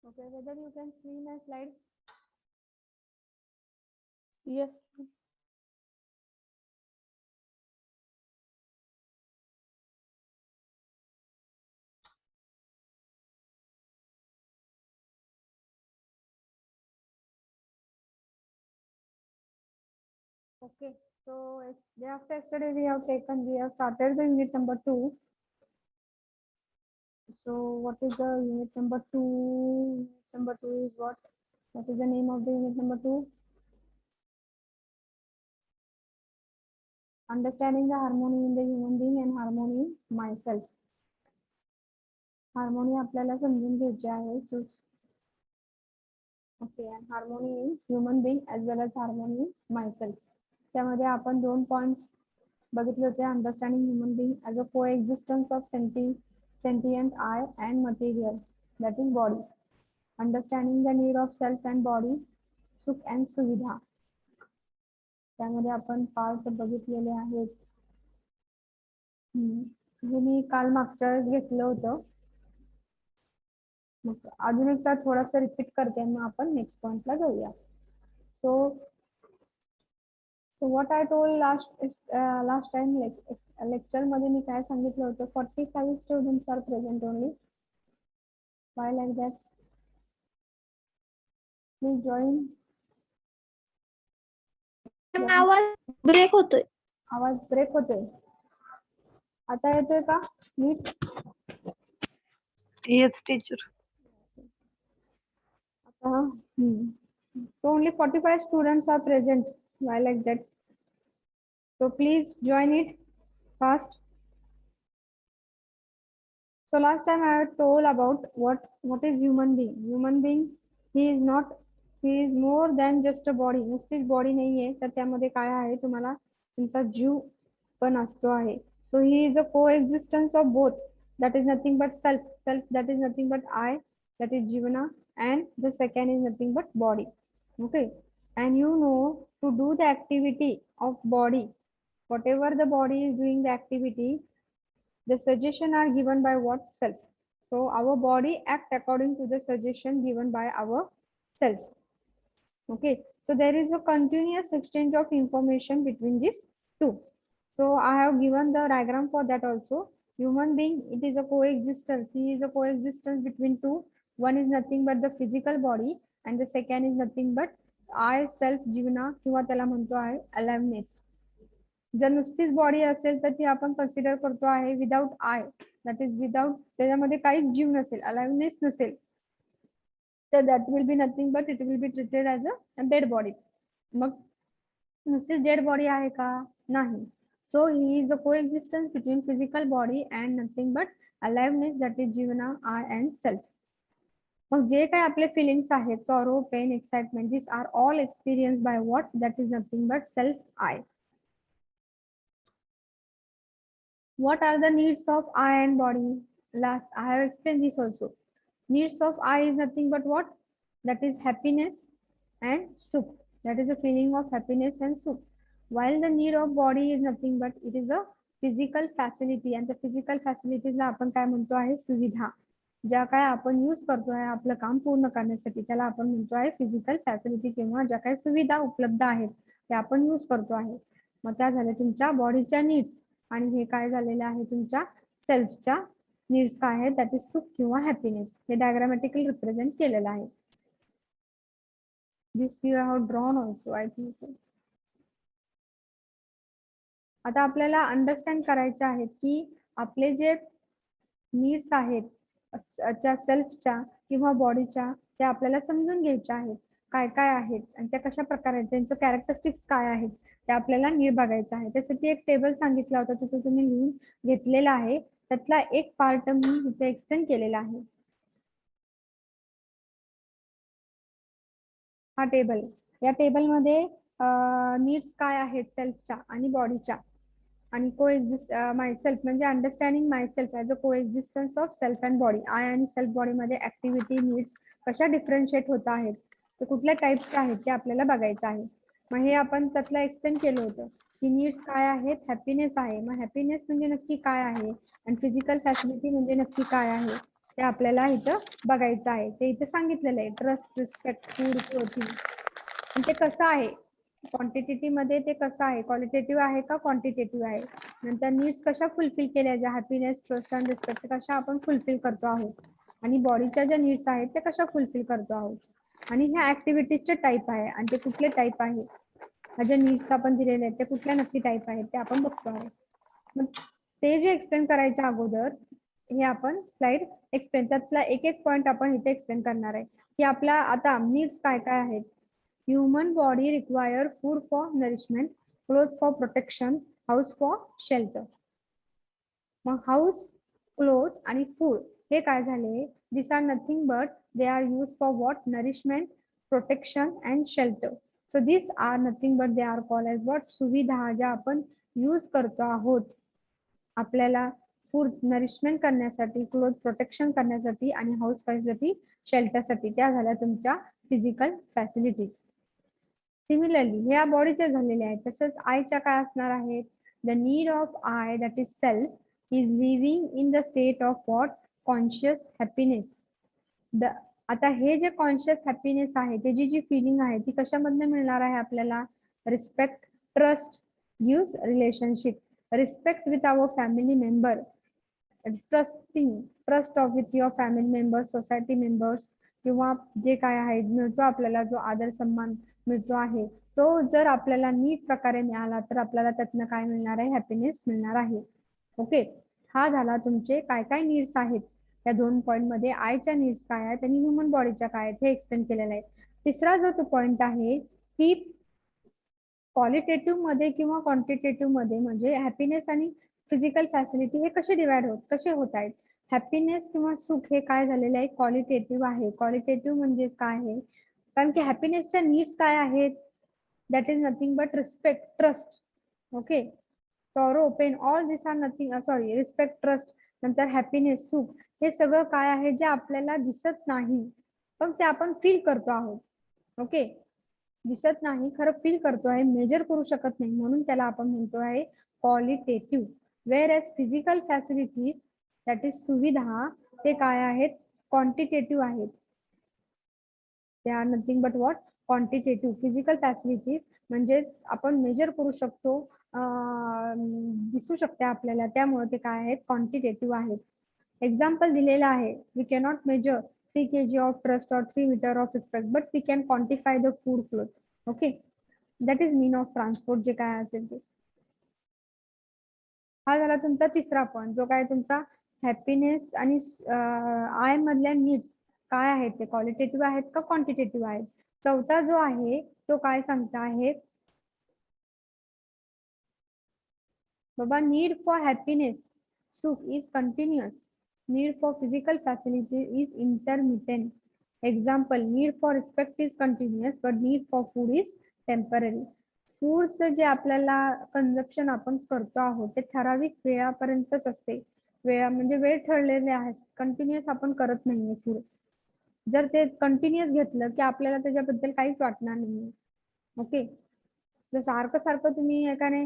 Okay, whether you can see my slide? Yes. Okay, so day after yesterday we have started the unit number 2. So what is the unit number 2? Unit number 2 is what? What is the name of the unit number 2? Understanding the harmony in the human being and harmony in myself. Harmony आपल्याला समजून घ्यायची आहे. Okay, and harmony in human being as well as harmony in myself. त्यामध्ये आपण 2 points बघितले होते. Understanding human being as a coexistence of sentient I and material, that is body. Understanding the need of self and body, सुख and सुविधा. त्यामध्ये आपण part बघितलेले आहेत. हे मी काल मागच्या वेळेस घेतलं होतं. मग अजून एकदा थोडासा रिपीट करते, मग आपण नेक्स्ट पॉइंटला जाऊया. So what I told last time lecture मध्ये मी काय सांगितलं होतं, 45 students are present only. Why like that? Please join. आवाज ब्रेक होतोय. आवाज ब्रेक होतोय. आता येतोय का नीट? Yes teacher. आता so only 45 students are present. Why like that? So please join it fast. So last time I had told about what is human being. Human being, he is more than just a body. नुसतीच body नाहीये, तर त्यामध्ये काय आहे, तुम्हाला तुमचा जीव पण असतो आहे. So he is a coexistence of both. That is nothing but self, that is nothing but I, that is Jivana, and the second is nothing but body. Okay, and you know, to do the activity of body, whatever the body is doing the activity, the suggestion are given by what? Self. So our body act according to the suggestion given by our self. Okay, so there is a continuous exchange of information between these two. So I have given the diagram for that also. Human being, it is a coexistence. He is a coexistence between two. One is nothing but the physical body, and the second is nothing but I, self, जीवना किंवा त्याला म्हणतो आहे aliveness. जर नुसतीच body असेल तर ती आपण कन्सिडर करतो आहे without I, that is without, त्याच्यामध्ये काहीच जीव नसेल, अलाइवनेस नसेल, तर that will be nothing but it will be treated as a dead body. मग नुसतीच डेड बॉडी आहे का? नाही. So he is a coexistence between physical body and nothing but aliveness, that is jeevana, I and self. मग जे काही आपले feelings आहेत, sorrow, pain, excitement, this are all experience by what? That is nothing but self, I. What are the needs of I and body? Last, I have explained this also. Needs of I is nothing but what? That is happiness and sukh. That is a feeling of happiness and sukh. While the need of body is nothing but it is a physical facility, and the physical facilities ला आपण काय म्हणतो आहे? सुविधा. ज्या काय आपण use करतो आहे आपलं काम पूर्ण करण्यासाठी, त्याला आपण म्हणतो आहे फिजिकल फॅसिलिटी, किंवा ज्या काही सुविधा उपलब्ध आहेत त्या आपण यूज करतो आहे. मग त्या झाल्या तुमच्या बॉडीच्या नीड्स, आणि हे काय झालेलं आहे तुमच्या सेल्फच्या नीड्स काय आहेत? दॅट इज सुख किंवा हॅपीनेस. हे डायग्रामॅटिकली रिप्रेझेंट केलेलं आहे. This you have drawn also, I think so. आता आपल्याला अंडरस्टँड करायचे आहेत की आपले जे नीड्स आहेत सेल्फच्या किंवा बॉडीच्या, ते आपल्याला समजून घ्यायच्या आहेत. काय काय आहेत आणि त्या कशा प्रकारे, त्यांचं कॅरेक्टरिस्टिक्स काय आहेत ते आपल्याला नीट बघायचं आहे. त्यासाठी एक टेबल सांगितला होता, तिथे तुम्ही लिहून घेतलेला आहे. त्यातला एक पार्ट मी इथे एक्सप्लेन केलेला आहे. हा टेबल, या टेबलमध्ये नीड्स काय आहेत सेल्फच्या आणि बॉडीच्या, आणि कोएक्झिस्ट मायसेल्फ म्हणजे understanding myself as a coexistence of self and body. I आणि सेल्फ बॉडीमध्ये ऍक्टिव्हिटी नीड्स कशा डिफरन्शिएट होत आहेत, ते कुठल्या टाईपचे आहेत ते आपल्याला बघायचं आहे. मग हे आपण त्यातलं एक्सप्लेन केलं होतं की नीड्स काय आहेत? हॅपीनेस आहे. मग हॅपीनेस म्हणजे नक्की काय आहे, आणि फिजिकल फॅसिलिटी म्हणजे नक्की काय आहे. ते आपल्याला इथं बघायचं आहे. ते इथे सांगितलेलं आहे, ट्रस्ट, रिस्पेक्ट, फूड, क्लोथिंग. आणि ते कसं आहे, क्वांटिटेटिव्ह मध्ये ते कसं आहे, क्वालिटेटिव्ह आहे का क्वांटिटेटिव्ह आहे. नंतर नीड्स कशा फुलफिल केल्या, ज्या हॅपीनेस, ट्रस्ट अँड रिस्पेक्ट कशा आपण फुलफिल करतो आहोत, आणि बॉडीच्या ज्या नीड्स आहेत ते कशा फुलफिल करतो आहोत. आणि ह्या ऍक्टिव्हिटीजचे टाईप आहे, आणि ते कुठले टाईप आहे, ज्या नीड्स आपण दिलेले आहेत ते कुठल्या नक्की टाईप आहेत ते आपण बघतो आहोत. मग ते जे एक्सप्लेन करायच्या अगोदर हे आपण स्लाइड एक्सप्लेन, त्यातला एक एक पॉइंट आपण इथे एक्सप्लेन करणार आहे की आपला आता नीड्स काय काय आहेत. Human body require food for nourishment, cloth for protection, house for shelter. मग हाऊस, क्लोथ आणि फूड हे काय झाले, this are nothing but they are use for what, nourishment, protection and shelter. So this are nothing but they are called as what, सुविधा ज्या आपण use करतो आहोत आपल्याला फूड नरिशमेंट करण्यासाठी, क्लोथ प्रोटेक्शन करण्यासाठी आणि हाऊस करण्यासाठी, शेल्टरसाठी. त्या झाल्या तुमच्या फिजिकल फॅसिलिटीज. सिमिलरली ह्या बॉडीच्या झालेल्या आहेत, तसंच आयच्या काय असणार आहेत, the need of I that is self is living in the state of what, conscious happiness. आता हे जे कॉन्शियस हॅपीनेस आहे, त्याची जी फिलिंग आहे ती कशामधनं मिळणार आहे आपल्याला, respect, trust gives relationship, respect with our family member, trust of with your family members, society members, किंवा जे काय आहे मिळतो आपल्याला जो आदर सन्मान मिळतो आहे, तो जर आपल्याला नीट प्रकारे मिळाला तर आपल्याला त्यातनं काय मिळणार आहे, हॅपीनेस मिळणार आहे. ओके, हा झाला तुमचे काय काय नीड्स आहेत. त्या 2 पॉइंट मध्ये आयच्या नीड्स काय आहेत आणि ह्युमन बॉडीच्या काय आहेत हे एक्सप्लेन केलेलं आहे. तिसरा जो तो पॉइंट आहे की क्वालिटेटिव्ह मध्ये किंवा क्वांटिटेटिव्ह मध्ये, म्हणजे हॅपीनेस आणि फिजिकल फॅसिलिटी हे कसे डिवाइड कसे होत आहेत. हॅपीनेस किंवा सुख हे काय झालेले आहे, क्वालिटेटिव्ह आहे. क्वालिटेटिव्ह म्हणजे काय आहे, कारण की हॅपीनेसच्या नीड्स काय आहेत, that is nothing but respect, trust. Okay, sorrow, pain, all this are nothing, sorry, respect, trust, नंतर हॅपीनेस, सुख, हे सगळं काय आहे जे आपल्याला दिसत नाही पण ते आपण फील करतो आहोत. ओके, दिसत नाही खरं फील करतो आहे, मेजर करू शकत नाही, म्हणून त्याला आपण म्हणतो आहे qualitative. Whereas physical facilities that is सुविधा, ते काय आहेत, क्वांटिटेटिव्ह आहेत. They are nothing but what, quantitative. Physical facilities म्हणजे आपण मेजर करू शकतो, दिसू शकते आपल्याला, त्यामुळे ते काय आहेत, क्वांटिटेटिव्ह आहेत. एक्झाम्पल दिलेलं आहे, we cannot measure 3 kg of trust or 3 meter of respect, but we can quantify the food, cloth. Okay, that is mean of transport जे काय असेल ते. हा झाला तुमचा तिसरा पॉइंट, जो काय तुमचा हॅपीनेस आणि आय मधल्या नीड्स काय आहेत, ते क्वालिटेटिव्ह आहेत का क्वांटिटेटिव्ह आहेत. चौथा जो आहे तो काय सांगता आहे बाबा, नीड फॉर हॅपीनेस, सुख is continuous, need for physical facility is intermittent. Example, need for respect is continuous but need for food is temporary. फूडचं जे आपल्याला कन्झप्शन आपण करतो आहोत ते ठराविक वेळापर्यंतच असते. म्हणजे वेळ ठरलेले आहे, कंटिन्युअस आपण करत नाहीये फूड. जर ते कंटिन्युअस घेतलं की आपल्याला त्याच्याबद्दल काहीच वाटणार नाही. ओके, जर सारखं सारखं तुम्ही एकाने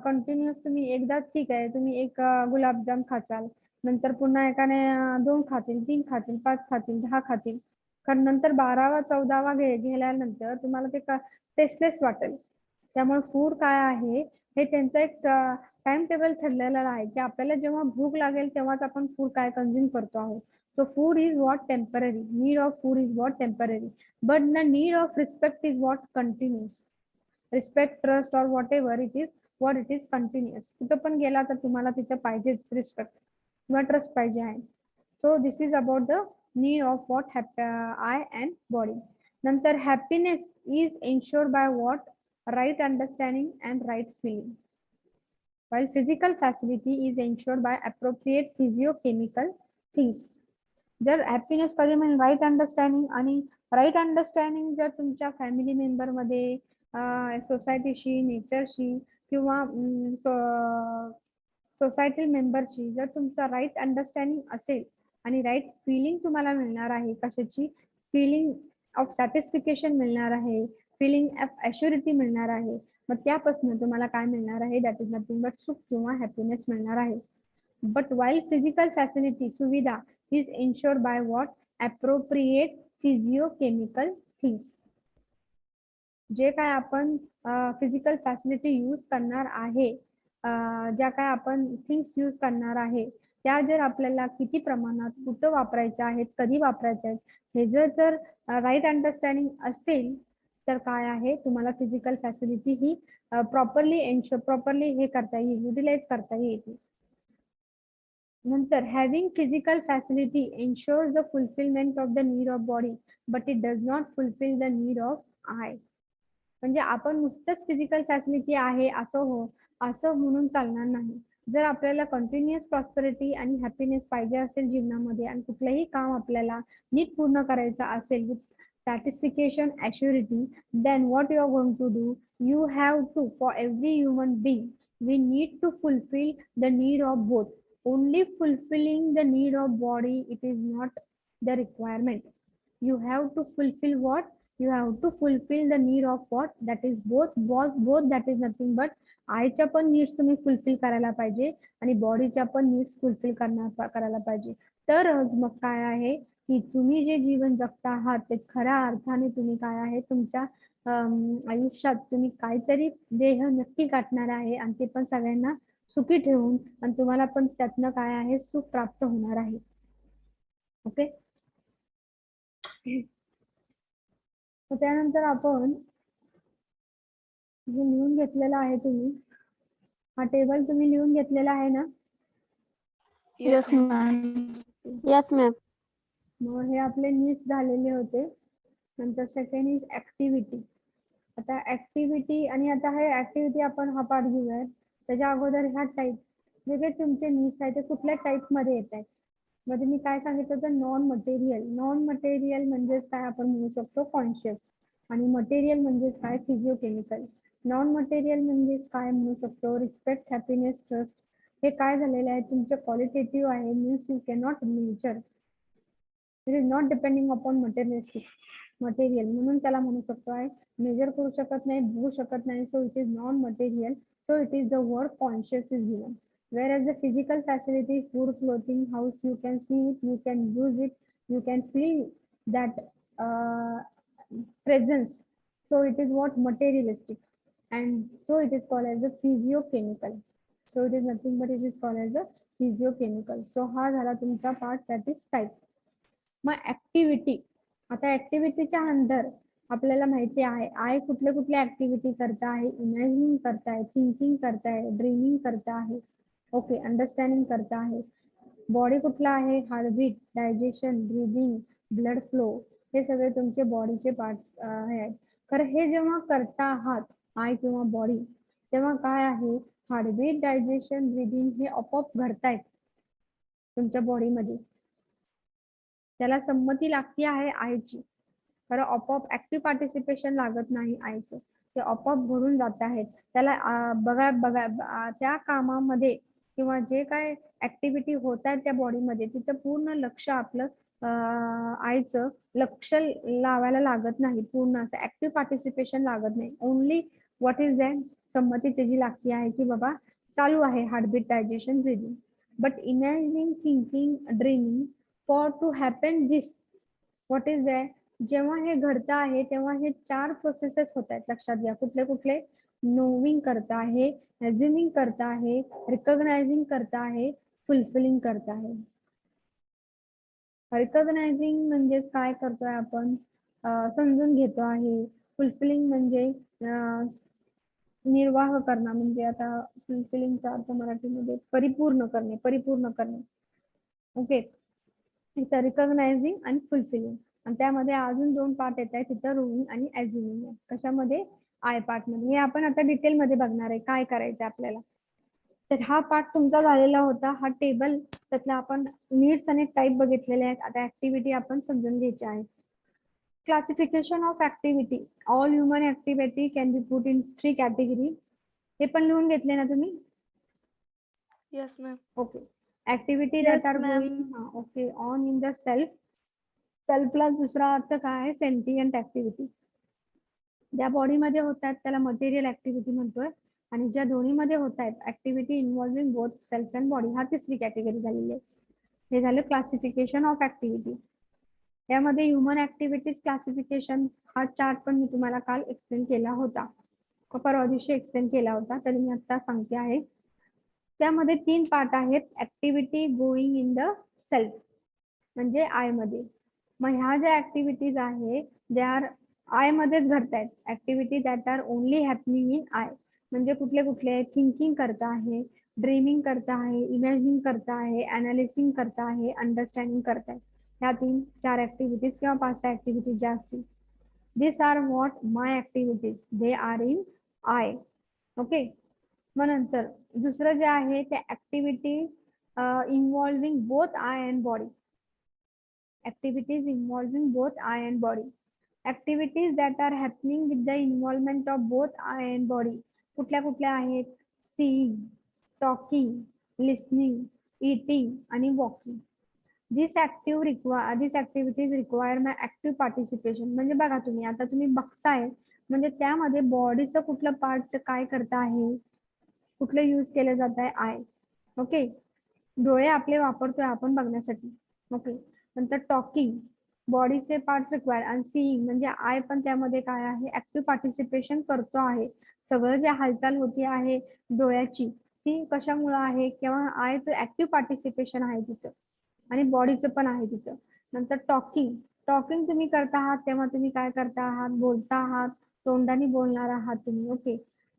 कंटिन्युअस तुम्ही एकदा ठीक आहे तुम्ही एक गुलाबजाम खाचाल, नंतर पुन्हा एकाने 2 खातील, 3 खातील, 5 खातील, 10 खातील, कारण नंतर 12वा 14वा गेल्यानंतर तुम्हाला ते टेस्टलेस वाटेल. त्यामुळे फूड काय आहे हे त्यांचं एक टाइम टेबल ठरलेलं आहे की आपल्याला जेव्हा भूक लागेल तेव्हाच आपण फूड काय कंझ्युम करतो आहोत. So food is what temporary, need of food is what temporary, but the need of respect is what continuous. Respect, trust or whatever it is, what it is continuous. कुठं पण गेला तर तुम्हाला तिथे पाहिजेच रिस्पेक्ट किंवा ट्रस्ट पाहिजे आहे. So this is about the need of what eye and body. नंतर happiness is ensured by what, right understanding and right feeling, while physical facility is ensured by appropriate physiochemical things. जर happiness कधी म्हणजे right understanding, आणि right understanding जर तुमच्या family member मध्ये, सोसायटीशी, नेचरशी किंवा society मेंबरशी जर तुमचा राईट अंडरस्टँडिंग असेल आणि राईट फिलिंग तुम्हाला मिळणार आहे, कशाची फिलिंग ऑफ सॅटिस्फिकेशन मिळणार आहे, फिलिंग ऑफ ॲश्युरिटी मिळणार आहे, मग त्यापासून तुम्हाला काय मिळणार आहे, दॅट इज नथिंग बट सुख किंवा हॅपीनेस मिळणार आहे. बट वाईल फिजिकल फॅसिलिटी, सुविधा is ensured by what? Appropriate physiochemical things. जे काय आपण फिजिकल फॅसिलिटी यूज करणार आहे, ज्या काय आपण थिंग्स यूज करणार आहे, त्या जर आपल्याला किती प्रमाणात, कुठं वापरायच्या आहेत, कधी वापरायच्या आहेत, हे जर राईट अंडरस्टँडिंग असेल तर काय आहे, तुम्हाला फिजिकल फॅसिलिटी ही प्रॉपरली हे करता येईल, युटिलाइज करता येईल. नंतर having physical facility ensures the fulfilment of the need of body but it does not fulfil the need of I. म्हणजे आपण नुसतंच फिजिकल फॅसिलिटी आहे असं म्हणून चालणार नाही. जर आपल्याला कंटिन्युअस प्रॉस्पेरिटी आणि हॅपीनेस पाहिजे असेल जीवनामध्ये आणि कुठलंही काम आपल्याला नीट पूर्ण करायचं असेल with satisfaction assurity, then what you are going to do, you have to, for every human being, we need to fulfill the need of both. Only fulfilling the need of body, it is not the requirement. You have to fulfill what? You have to fulfill the need of what? That is both that is nothing but आयच्या पण needs तुम्ही fulfil करायला पाहिजे आणि बॉडीच्या पण needs fulfil करायला पाहिजे. तर मग काय आहे की तुम्ही जे जीवन जगता आहात ते खऱ्या अर्थाने तुम्ही काय आहे, तुमच्या आयुष्यात तुम्ही काहीतरी देह नक्की गाठणार आहे आणि ते पण सगळ्यांना सुखी ठेवून, आणि तुम्हाला पण त्यातनं काय आहे, सुख प्राप्त होणार आहे. ओके. त्यानंतर आपण जे लिहून घेतलेलं आहे, तुम्ही हा टेबल तुम्ही लिहून घेतलेला आहे ना? Yes ma'am. Yes ma'am. मग हे आपले नीड्स झालेले होते. नंतर सेकंड इज ऍक्टिव्हिटी. आता ऍक्टिव्हिटी, आणि आता हे ऍक्टिव्हिटी आपण हा पार्ट घेऊया. त्याच्या अगोदर ह्या टाईप जे जे तुमचे नीड्स आहेत ते कुठल्या टाईप मध्ये येत आहेत. मध्ये मी काय सांगितलं होतं, नॉन मटेरियल म्हणजेच काय आपण म्हणू शकतो कॉन्शियस, आणि मटेरियल म्हणजेच काय, फिजिओकेमिकल. नॉन मटेरियल म्हणजेच काय म्हणू शकतो, रिस्पेक्ट, हॅपीनेस, ट्रस्ट. हे काय झालेले आहे, तुमचे क्वालिटेटिव्ह आहे, means you cannot measure, it is not depending upon material, म्हणून त्याला म्हणू शकतो आहे मेजर करू शकत नाही, बघू शकत नाही. So it is non material. So it is the word conscious is given. Whereas the physical facility, food, clothing, house, you can see it, you can use it, you can feel that presence. So it is what, materialistic, and so it is called as a physiochemical. So it is nothing but it is called as a physiochemical. So हा झाला तुमचा part, that is type. मग activity. आता ऍक्टिव्हिटीच्या अंदर आपल्याला माहिती आहे I कुठले कुठले ऍक्टिव्हिटी करता आहे, इमॅजिनिंग करताय, थिंकिंग करताय, ड्रीमिंग करता आहे, ओके, अंडरस्टँडिंग करता आहे. बॉडी कुठला आहे, heartbeat, digestion, breathing, blood flow, हे सगळे तुमचे बॉडीचे पार्ट्स आहेत. तर हे जेव्हा करता आहात आय किंवा बॉडी, तेव्हा काय आहे, हार्टबीट, डायजेशन, ब्रीदिंग हे आपोआप घडतायत तुमच्या बॉडीमध्ये. त्याला संमती लागती आहे आयची, कारण आपोआप ऍक्टिव्ह पार्टिसिपेशन लागत नाही आयचं, ते आपोआप घडून जात आहेत. त्याला बघा त्या कामामध्ये किंवा जे काय ऍक्टिव्हिटी होत आहेत त्या बॉडीमध्ये, तिथं पूर्ण लक्ष आपलं आयचं लक्ष लावायला लागत नाही, पूर्ण असं ऍक्टिव्ह पार्टिसिपेशन लागत नाही. ओनली व्हॉट इज दॅट, संमती त्याची लागती आहे की बाबा चालू आहे heartbeat, digestion, breathing. But imagining, thinking, dreaming, for to happen this, what is that, जेव्हा हे घडतं आहे तेव्हा हे 4 प्रोसेसेस होत आहेत. लक्षात घ्या, कुठले कुठले, नोविंग करता आहे, अज्युमिंग करता आहे, रिकॉग्नायझिंग करता आहे, फुलफिलिंग करता आहे. रिकॉग्नायझिंग म्हणजेच काय करतोय आपण, समजून घेतो आहे. फुलफिलिंग म्हणजे निर्वाह करणं, म्हणजे आता फुलफिलिंगचा अर्थ मराठीमध्ये परिपूर्ण करणे. ओके, इथं रिकॉग्नायझिंग आणि फुलफिलिंग, आणि त्यामध्ये अजून 2 पार्ट येत आहेत तिथं, रोविंग आणि ऍज्युमिंग. कशामध्ये, आय पार्ट मध्ये. हे आपण आता डिटेल मध्ये बघणार आहे काय करायचं आपल्याला. तर हा पार्ट तुमचा झालेला होता, हा टेबल, त्यातला आपण नीड्स आणि टाईप बघितलेले आहेत. आता ऍक्टिव्हिटी आपण समजून घ्यायची आहे. Classification of activity, all human activity can be put in 3 category. हे पण लिहून घेतले ना तुम्ही? Yes ma'am. Okay. Activity Yes, that are ma'am. Going okay on in the self. सेल्फला दुसरा अर्थ काय आहे, सेंटिएंट ऍक्टिव्हिटी. ज्या बॉडीमध्ये होत आहेत त्याला मटेरियल ऍक्टिव्हिटी म्हणतोय, आणि ज्या दोन्हीमध्ये होत आहेत activity involving both self and body, हा 3री कॅटेगरी झालेली आहे. हे झालं क्लासिफिकेशन ऑफ ऍक्टिव्हिटी. यामध्ये ह्युमन ऍक्टिव्हिटीज क्लासिफिकेशन हा चार्ट पण मी तुम्हाला काल एक्सप्लेन केला होता, परवा दिवशी एक्सप्लेन केला होता, तरी मी आता सांगते आहे. त्यामध्ये 3 पार्ट आहेत. Activity going in the self म्हणजे आय मध्ये. मग ह्या ज्या ऍक्टिव्हिटीज आहे दे आर आय मध्येच घडतायत. Activity that are only happening in I म्हणजे कुठले कुठले? थिंकिंग करता आहे, ड्रीमिंग करता आहे, इमॅजिनिंग करता आहे, अनालिसिंग करता आहे, अंडरस्टँडिंग करताय. ह्या 3-4 ऍक्टिव्हिटीज किंवा 5 ऍक्टिव्हिटीज ज्या असतील, this are what my activities, they are in I. Okay. मग नंतर दुसरं जे आहे ते activities involving both I and body. activities involving both eye and body. Activities that are happening with the involvement of both eye and body. कुठल्या कुठल्या आहेत? Seeing, talking, listening, eating आणि walking. These activities require my active participation. म्हणजे बघा तुम्ही आता तुम्ही बघताय म्हणजे त्यामध्ये बॉडीचं कुठलं पार्ट काय करत आहे, कुठलं यूज केलं जात आहे? आय. ओके. डोळे आपले वापरतोय आपण बघण्यासाठी. ओके. नंतर टॉकिंग, बॉडीचे पार्ट्स रिक्वायर, आणि सीइंग म्हणजे आय पण त्यामध्ये काय आहे? ऍक्टिव्ह पार्टिसिपेशन करतो आहे. सगळं जे हालचाल होती आहे डोळ्याची ती कशामुळे आहे? किंवा आयचं ऍक्टिव्ह पार्टिसिपेशन आहे तिथं आणि बॉडीचं पण आहे तिथं. नंतर टॉकिंग, टॉकिंग तुम्ही करता आहात तेव्हा तुम्ही काय करता आहात? बोलता आहात, तोंडाने बोलणार आहात तुम्ही. ओके.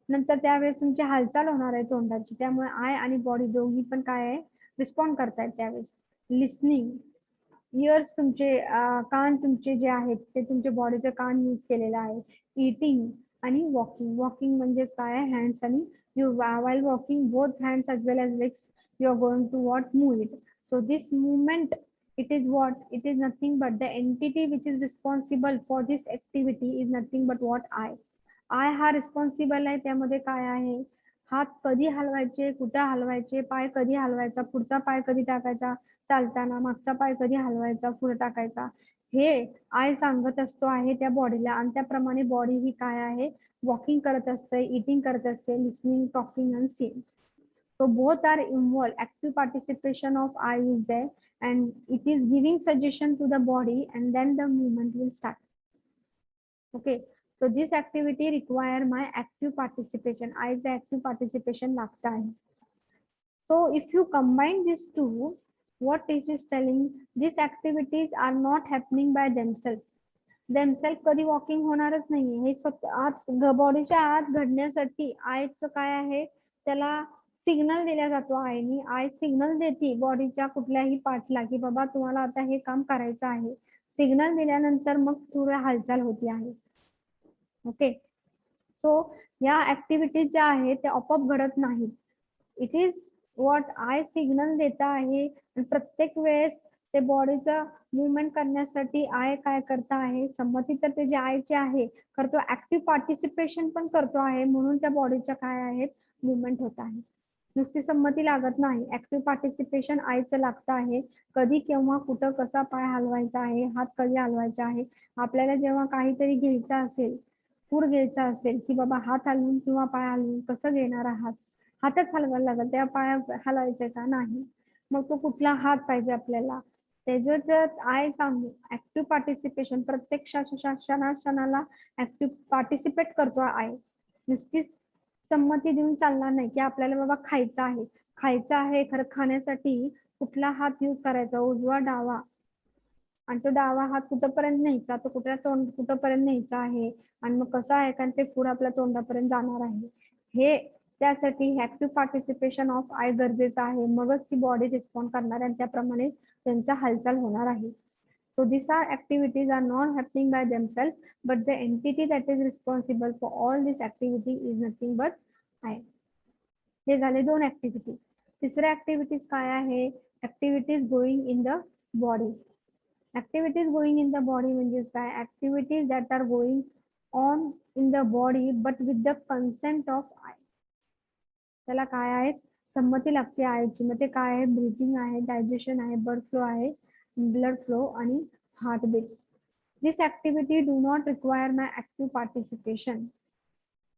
नंतर त्यावेळेस तुमची हालचाल होणार आहे तोंडाची, त्यामुळे आय आणि बॉडी दोन्ही पण काय आहे? रिस्पॉन्ड करतायत त्यावेळेस. लिसनिंग, इयर्स तुमचे कान तुमचे जे आहेत ते तुमच्या बॉडीचे कान यूज केलेलं आहे. इटिंग आणि वॉकिंग, वॉकिंग म्हणजे काय? हँड्स आणि you while walking both hands as well as legs you are going to what? Move it. So this movement, it is what? It is nothing but the entity which is responsible for this activity is nothing but what? I हा responsible आहे. त्यामध्ये काय आहे? हात कधी हलवायचे, कुठं हलवायचे, पाय कधी हलवायचा, पुढचा पाय कधी टाकायचा, चालताना मागचा पाय कधी हलवायचा, पुढे टाकायचा, हे आय सांगत असतो आहे त्या बॉडीला. आणि त्याप्रमाणे बॉडी ही काय आहे? वॉकिंग करत असते, इटिंग करत असते, listening, talking and seeing. So both are involved. Active participation of eye is there, and it is giving suggestion to the body, and then the movement will start. Okay. So this activity require my active participation. Eyes active participation लागता है. So if you combine these two, what it is telling, these activities are not happening by themselves. Themselves कधी walking होणारच नाहीये. हे स्वतः आत बॉडीच्या आत घडण्यासाठी आयचं काय आहे? त्याला सिग्नल दिला जातो आहे. आय सिग्नल देते बॉडीच्या कुठल्याही पार्टला की बाबा तुम्हाला आता हे काम करायचं आहे. सिग्नल दिल्यानंतर मग थोडी हालचाल होती आहे. ओके. सो या ऍक्टिव्हिटीज ज्या आहेत त्या आपोआप घडत नाहीत. It is what I signal देता आहे. प्रत्येक वेळेस ते बॉडीचं मुवमेंट करण्यासाठी आय काय करता आहे? संमती तर ते जे आयचे आहे करतो, ऍक्टिव्ह पार्टिसिपेशन पण करतो आहे, म्हणून त्या बॉडीच्या काय आहेत? मुवमेंट होत आहे. नुसती संमती लागत नाही, ऍक्टिव्ह पार्टिसिपेशन आयचं लागतं आहे. कधी, केव्हा, कुठं, कसा पाय हलवायचा आहे, हात कधी हलवायचा आहे. आपल्याला जेव्हा काहीतरी घ्यायचं असेल, फूड घ्यायचा असेल की बाबा हात हलवून किंवा पाय हलवून कसं घेणार आहात? हातच हलवायला लागेल, त्या पाया हलवायचे का? नाही. मग तो कुठला हात पाहिजे आपल्याला? त्याच्यात आय सांगू ऍक्टिव्ह पार्टिसिपेशन, प्रत्येक क्षणाला ऍक्टिव्ह पार्टिसिपेट करतो आय. नुसतीच संमती देऊन चालणार नाही की आपल्याला बाबा खायचं आहे खरं खाण्यासाठी कुठला हात यूज करायचा, उजवा डावा, आणि तो डावा हात कुठपर्यंत न्यायचा, तो कुठपर्यंत न्यायचा आहे, आणि मग कसं आहे कारण ते फूड आपल्या तोंडापर्यंत जाणार आहे. हे त्यासाठी ऍक्टिव्ह पार्टिसिपेशन ऑफ आय गरजेचं आहे. मगच ती बॉडी रिस्पॉन्ड करणार आणि त्याप्रमाणे त्यांचा हालचाल होणार आहे. So these are activities are not happening by themselves, but the entity that is responsible for all this activity is nothing but I. हे झाले 2 ऍक्टिव्हिटी. तिसऱ्या ऍक्टिव्हिटीज काय आहे? Activities going in the body. Activities going in the body म्हणजे काय? Activities that are going on in the body but with the consent of I. त्याला काय आहे? संमती लागते आयची. मग ते काय आहे? ब्रीथिंग आहे, डायजेशन आहे, ब्लड फ्लो आणि heartbeat. This activity do not require my active participation.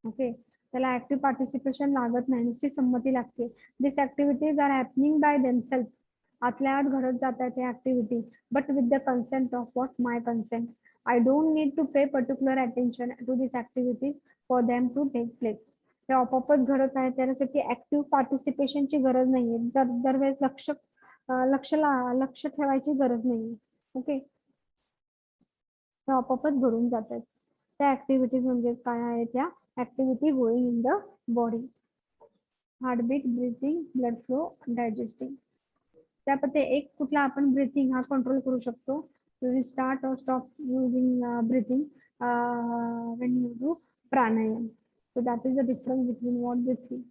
Okay. त्याला ऍक्टिव्ह पार्टिसिपेशन लागत नाही, नुसती संमती लागते. This activities are happening by themselves. आतल्या आत घडत जातात त्या activity, but with the consent of what my consent. I don't need to pay particular attention to this activities for them to take place. ते आपोआपच घडत आहे, त्यासाठी ऍक्टिव्ह पार्टिसिपेशनची गरज नाहीये. दरवेळेस लक्ष ठेवायची गरज नाहीये. ओके, ते आपोआपच घडून जातात. त्या ऍक्टिव्हिटीज म्हणजे काय आहे, त्या activity going in the body. Heartbeat, breathing, blood flow, digesting. त्यापैकी एक कुठला आपण ब्रीथिंग हा कंट्रोल करू शकतो. स्टार्ट और stop using breathing when you do pranayama. So that is the difference between what the three.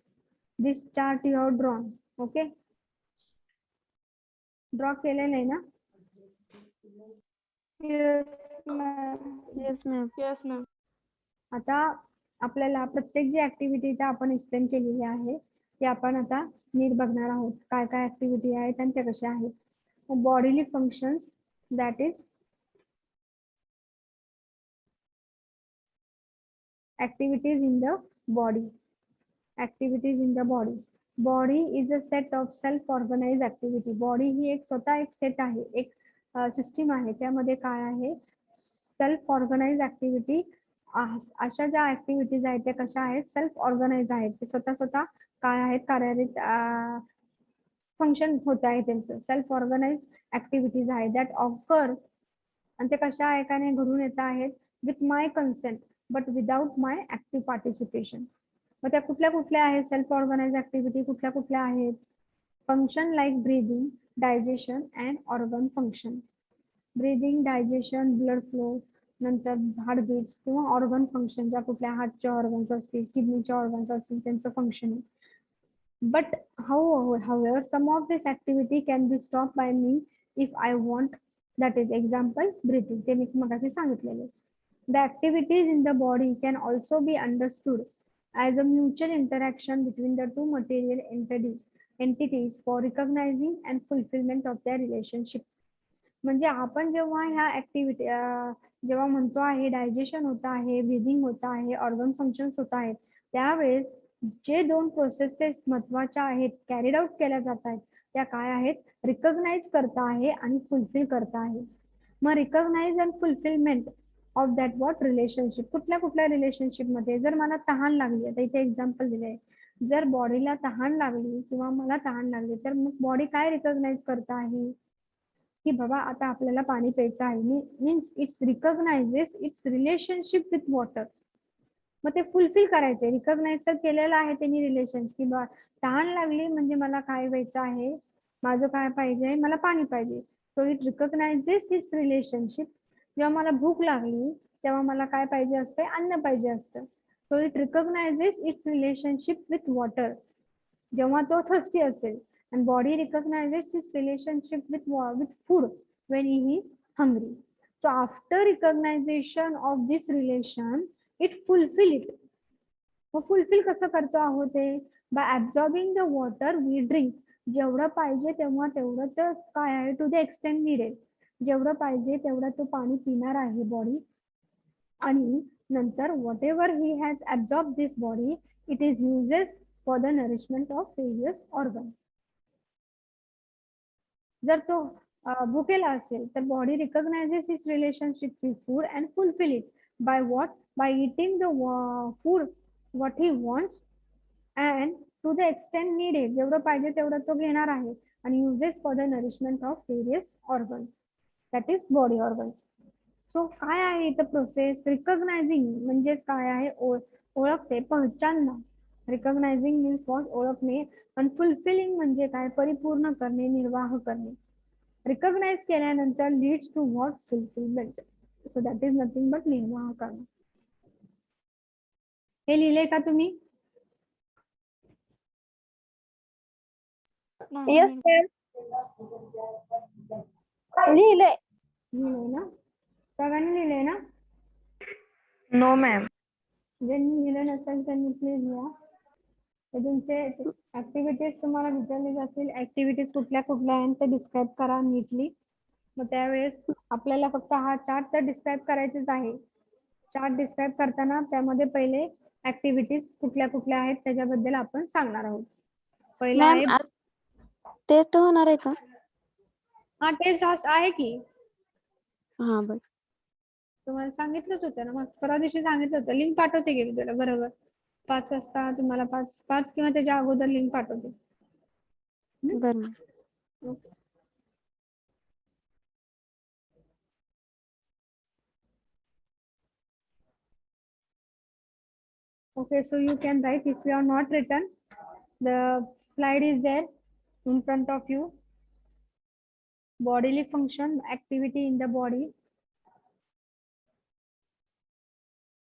This chart you have drawn. Okay. Draw केले नाही ना? Yes, ma'am. Yes, ma'am. Yes, ma'am. आता आपल्याला प्रत्येक जी activity आपण explain केलेली आहे ते आपण आता नीट बघणार आहोत. काय काय ऍक्टिव्हिटी आहेत आणि त्या कशा आहेत. Bodily functions, that is activities in the body. Activities in the body. Body is a set of self-organized activity. Body ही एक स्वतः एक सेट आहे, एक सिस्टीम आहे. त्यामध्ये काय आहे, सेल्फ ऑर्गनाइज ऍक्टिव्हिटी. अशा ज्या ऍक्टिव्हिटीज आहेत त्या कशा आहेत, सेल्फ ऑर्गनाइज आहेत. ते स्वतः काय आहेत, कार्यरत फंक्शन होत आहे त्यांचं. सेल्फ ऑर्गनाइज ऍक्टिव्हिटीज आहेत दॅट ऑकर, आणि ते कशा आहे का नाही घडून येत आहेत with my consent but without my active participation. मग त्या कुठल्या आहेत सेल्फ ऑर्गनाइज ऍक्टिव्हिटी, कुठल्या आहेत. Function like breathing, digestion and organ function. Breathing, digestion, blood flow, नंतर हार्टबीट्स किंवा ऑर्गन फंक्शन, ज्या कुठल्या हार्टचे ऑर्गन्स असतील, किडनीचे ऑर्गन्स असतील, त्यांचं function. But however, some of this activity can be stopped by me if I want. That is example breathing. ते मी मगाशी सांगितलेले. The activities in the body can also be understood as a mutual interaction between the two material entities for recognizing and fulfillment of their relationship. म्हणजे आपण जेव्हा ह्या activity जेव्हा म्हणतो आहे डायजेशन होत आहे, ब्रीदिंग होत आहे, ऑर्गन फंक्शन्स होत आहेत, त्यावेळेस जे दोन प्रोसेसेस महत्वाच्या आहेत कॅरीड आउट केल्या जात आहेत त्या काय आहेत, रिकॉग्नाइज करता आहे आणि फुलफिल करता आहे. मग recognise and fulfilment of that what relationship. कुठल्या रिलेशनशिप मध्ये जर मला तहान लागली, आता इथे एक्झाम्पल दिलंय, जर बॉडीला तहान लागली किंवा मला तहान लागली तर मग बॉडी काय रिकॉग्नाइज करता आहे की बाबा आता आपल्याला पाणी प्यायचं आहे. Means it's recognises its relationship with water. मग ते फुलफिल करायचे. रिकॉग्नाइज तर केलेलं आहे त्यांनी रिलेशनशिप की बा तहान लागली म्हणजे मला काय व्हायचं आहे, माझं काय पाहिजे, मला पाणी पाहिजे. So it recognises its relationship. जेव्हा मला भूक लागली तेव्हा मला काय पाहिजे असते, अन्न पाहिजे असतं. So it recognises its relationship with water जेव्हा तो थर्स्टी असेल. And body recognizes its relationship with food when he is hungry. So after recognition of this relation, it fulfill it. मग फुलफिल कसं करतो आहोत ते, by absorbing the water we drink. जेवढं पाहिजे तेव्हा तेवढं तर काय आहे, टू द एक्सटेंड नीडेड. जेवढं पाहिजे तेवढं तो पाणी पिणार आहे बॉडी. आणि नंतर whatever he has absorb this body, it is uses for the nourishment of various organ. जर तो भुकेला असेल तर body recognises its relationship with food and fulfil it by what, by eating the food what he wants and to the extent needed. जेवढं पाहिजे तेवढं तो घेणार आहे आणि uses for the nourishment of various organ, that is body organs. So काय आहे इथं प्रोसेस, रिकॉग्नायझिंग म्हणजेच काय आहे, ओळखते, पहचानना. रिकॉग्नायझिंग मीन्स वॉट, ओळखणे. आणि फुलफिलिंग म्हणजे काय, परिपूर्ण करणे, निर्वाह करणे. रिकॉग्नाइज केल्यानंतर leads to what, fulfilment. So that is nothing but निर्वाह करणे. हे लिहिले का तुम्ही? Yes, ma'am. लिहिले ना, सगळ्यांनी लिहिले ना? No, ma'am. ज्यांनी लिहिलं नसेल त्यांनी प्लीज लिहा. तुमचे ऍक्टिव्हिटीज तुम्हाला विचारले जातील, ऍक्टिव्हिटीज कुठल्या आहेत ते डिस्क्राईब करा नीटली. मग त्यावेळेस आपल्याला फक्त हा चार्ट तर डिस्क्राईब करायचेच आहे. चार्ट डिस्क्राईब करताना त्यामध्ये पहिले ऍक्टिव्हिटीज कुठल्या आहेत त्याच्याबद्दल आपण सांगणार आहोत. पहिला आहे टेस्ट होणार आहे का? हा टेस्ट लास्ट आहे की हा बर. तुम्हाला सांगितलंच होतं ना, मग परवा दिवशी सांगितलं होतं. लिंक पाठवते की मी तुला बरोबर 5 वाजता तुम्हाला 5 किंवा त्याच्या अगोदर लिंक पाठवते. बर ma'am. Okay. Okay, so you can write. If you are not written, the slide is there in front of you. Bodily function, activity in the body.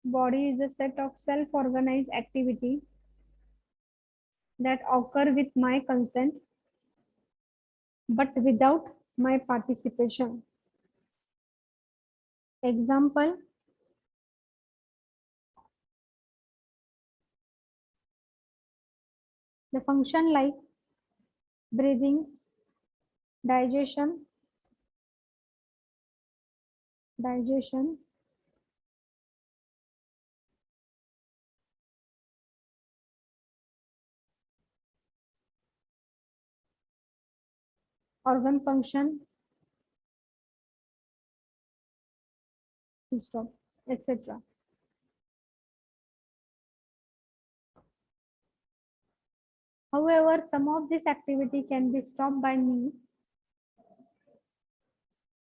Body is a set of self-organized activity that occur with my consent, but without my participation. Example, the function like breathing, digestion, organ function, stop, etc. However, some of this activity can be stopped by me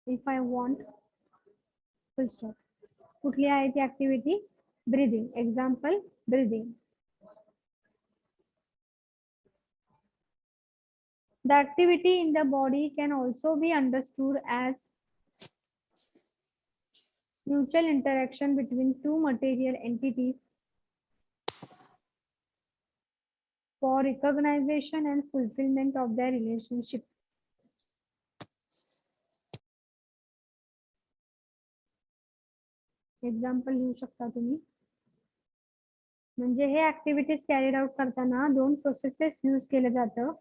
if I want. Full stop. कुठली आहे ती activity? Breathing. Example, breathing. The activity in the body can also be understood as mutual interaction between two material entities for recognition and fulfillment of their relationship. Example लिहू शकता तुम्ही. म्हणजे हे activities carried out करताना 2 processes use केले जातं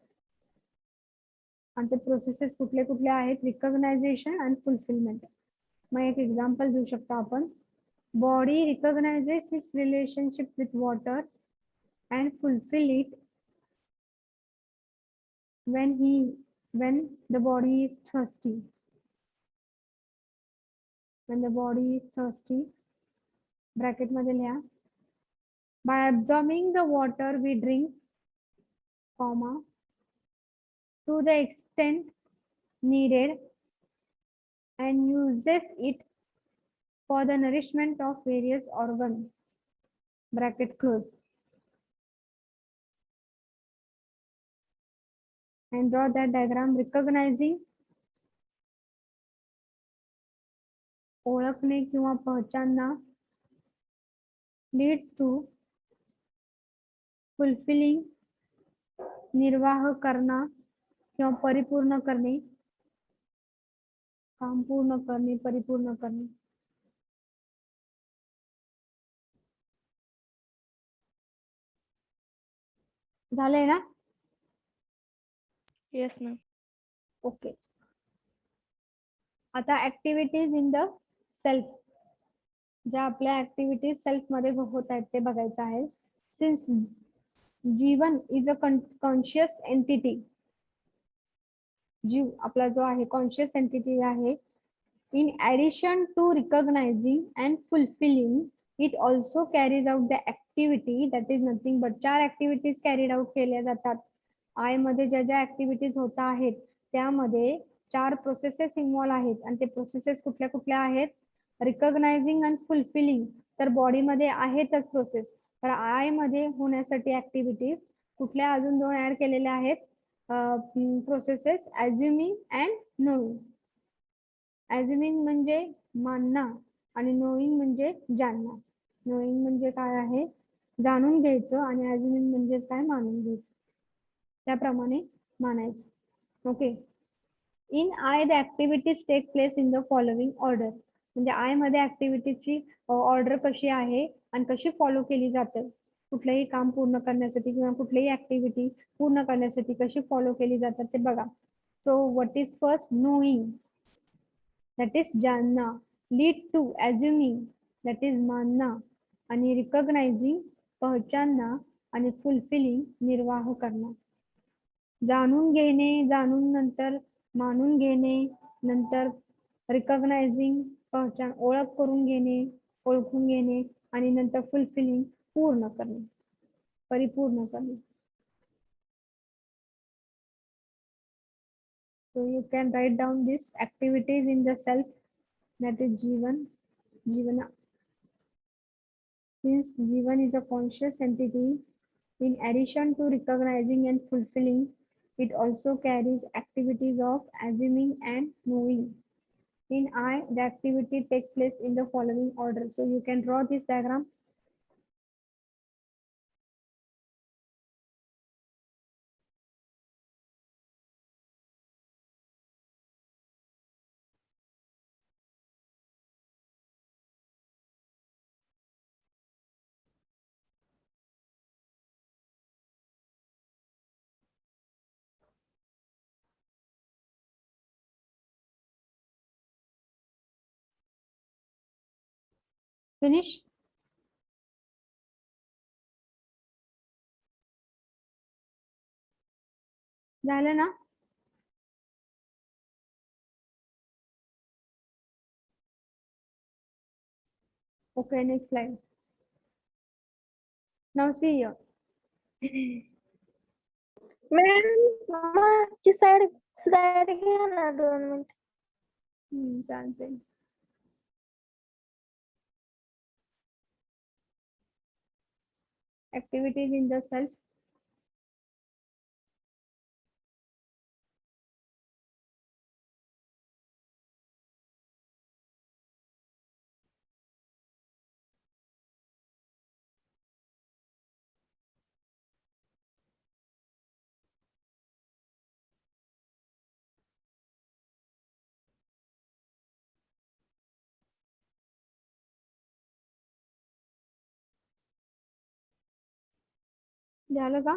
आणि ते प्रोसेसेस कुठले कुठले आहेत? रिकॉग्नायझेशन आणि फुलफिलमेंट. मग एक एक्झाम्पल देऊ शकता आपण. Body recognizes its relationship with water and fulfil it when the body is thirsty. When the body is thirsty, bracket मध्ये लिहा. By absorbing the water we drink, comma, to the extent needed and uses it for the nourishment of various organs, bracket close. And draw that diagram. Recognizing, ओळखणे किंवा पहचानना, leads to fulfilling, निर्वाह करना किंवा परिपूर्ण करणे, काम पूर्ण करणे, परिपूर्ण करणे. झालंय ना? Yes, ma'am. ओके. आता ऍक्टिव्हिटीज इन द सेल्फ, ज्या आपल्या ऍक्टिव्हिटीज सेल्फ मध्ये होत आहेत ते बघायचं आहे. Since jeevan is a conscious entity, जीव आपला जो आहे कॉन्शियस एंटिटी आहे. In addition to recognizing and fulfilling, it also carries out the activity that is nothing but 4 activities carried out केल्या जातात. आय मध्ये ज्या ज्या ऍक्टिव्हिटीज होत आहेत त्यामध्ये 4 प्रोसेसेस इन्व्हॉल्व आहेत आणि ते प्रोसेसेस कुठल्या कुठल्या आहेत? रिकॉग्नायझिंग आणि फुलफिलिंग तर बॉडीमध्ये आहेतच प्रोसेस. तर आय मध्ये होण्यासाठी ऍक्टिव्हिटीज कुठल्या अजून 2 ऍड केलेल्या आहेत processes, assuming and knowing. Assuming म्हणजे मानना आणि नोईंग म्हणजे जाणना. नोईंग म्हणजे काय आहे? जाणून घ्यायचं आणि अज्युमिंग म्हणजे काय? मानून घ्यायचं. त्याप्रमाणे मानायचं. Okay. In I the activities take place in the following order. म्हणजे आय मध्ये ऍक्टिव्हिटीची ऑर्डर कशी आहे आणि कशी फॉलो केली जाते, कुठलंही काम पूर्ण करण्यासाठी किंवा कुठलीही ऍक्टिव्हिटी पूर्ण करण्यासाठी कशी फॉलो केली जातात ते बघा. So what is first? Knowing, that is जानना. Lead to assuming, that is मानना. आणि रिकॉग्नायझिंग पहचानना आणि फुलफिलिंग निर्वाह करना. जाणून घेणे, जाणून नंतर मानून घेणे, नंतर रिकॉग्नायझिंग पहचान ओळख करून घेणे, ओळखून घेणे आणि नंतर फुलफिलिंग पूर्ण करणे, परिपूर्ण करणे. So you can write down these activities in the self, that is Jivan. Jivana. Since Jivan is a conscious entity, in addition to recognizing and fulfilling, it also carries activities of assuming and knowing. In I, the activity takes place in the following order. So you can draw this diagram. Finish. झालं ना? Okay, next slide. Now see here. Ma'am मागची slide घ्या ना 2 minute. चालते. Activities in the self. झालं का?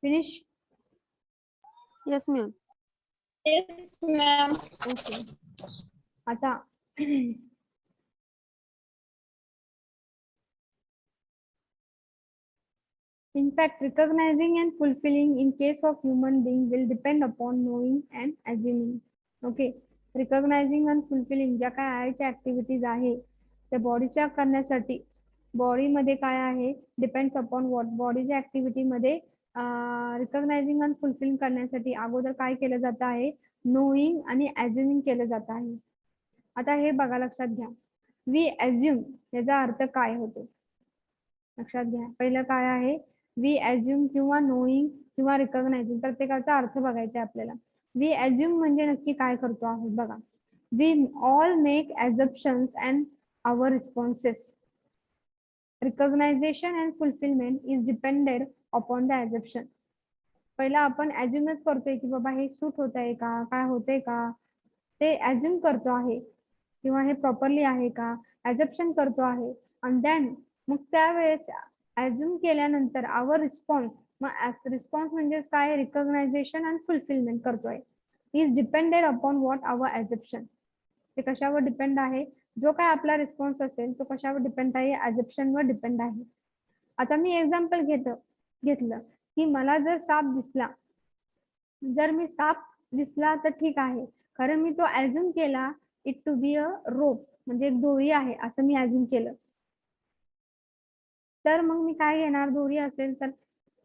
Finish. Yes, ma'am. Yes ma'am. Okay. आता in fact, recognizing and fulfilling in case of human being will depend upon knowing and assuming. Okay. Recognizing and fulfilling ज्या काय आयच्या activities आहे त्या बॉडीच्या करण्यासाठी बॉडीमध्ये काय आहे डिपेंड्स अपॉन व्हॉट बॉडीच्या ऍक्टिव्हिटी मध्ये रिकॉग्नायझिंग आणि फुलफिलिंग करण्यासाठी अगोदर काय केलं जात आहे नोईंग आणि ऍझ्युमिंग केलं जात आहे. आता हे बघा लक्षात घ्या वी ऍझ्युम याचा अर्थ काय होतो लक्षात घ्या. पहिलं काय आहे वी ऍझ्युम किंवा नोईंग किंवा रिकॉग्नायझिंग प्रत्येकाचा अर्थ बघायचा आपल्याला. वी ऍझ्युम म्हणजे नक्की काय करतो आहोत बघा. We all make assumptions and our responses. Recognition and fulfillment is depended upon the assumption. पहिला आपण ऍझ्युमच करतोय की बाबा हे सूट होत आहे का काय होतंय का ते ऍझ्युम करतो आहे किंवा हे प्रॉपरली आहे का ॲझम्पशन करतो आहे आणि देन मग त्यावेळेस ऍझ्युम केल्यानंतर आवर रिस्पॉन्स मग रिस्पॉन्स म्हणजे काय रिकॉग्नायझेशन अँड फुलफिलमेंट करतोय इज डिपेंडेड अपॉन व्हॉट आवर ॲझम्पशन. ते कशावर डिपेंड आहे जो काय आपला रिस्पॉन्स असेल तो कशावर डिपेंड आहे ॲझम्पशन वर डिपेंड आहे. आता मी एक्झाम्पल घेतलं की मला जर साप दिसला जर मी साप दिसला तर ठीक आहे कारण मी तो ऍझ्युम केला इट टू बी अ रोप म्हणजे एक दोरी आहे असं मी ऍझ्युम केलं तर मग मी काय घेणार दोरी असेल तर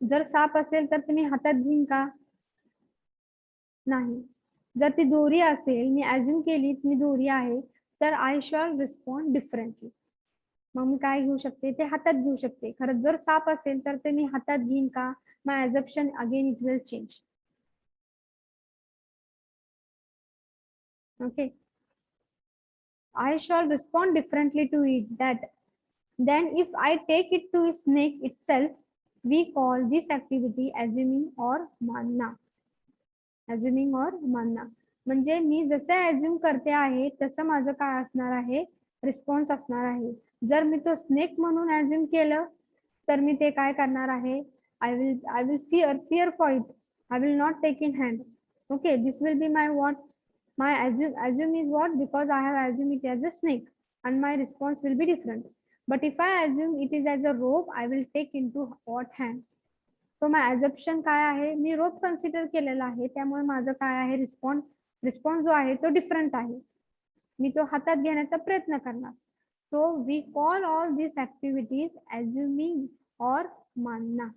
जर साप असेल तर तुम्ही हातात घेईन का नाही. जर ती दोरी असेल मी ऍझ्युम केली मी दोरी आहे तर आय शॉल रिस्पॉन्ड डिफरंटली. मग मी काय घेऊ शकते ते हातात घेऊ शकते. खरं जर साप असेल तर ते मी हातात घेईन का मग assumption again it will change. Okay, I shall respond differently to it that then if I take it to a snake itself we call this activity assuming और मानना. ॲज्युमिंग और मानना म्हणजे मी जसं ॲज्युम करते आहे तसं माझं काय असणार आहे, रिस्पॉन्स असणार आहे. जर मी तो स्नेक म्हणून ॲज्युम केलं तर मी ते काय करणार आहे, I will fear for it. I will not take in hand. Okay, this will be my what, my assume is what, because I have assumed it as a snake and my response will be different. But if I assume it is as a rope, I will take into what hand. So my assumption काय आहे, मी रोप consider केलेला आहे त्यामुळे माझं काय आहे, response जो आहे तो डिफरंट आहे. मी तो हातात घेण्याचा प्रयत्न करणार. So we call all this activities assuming और मानना.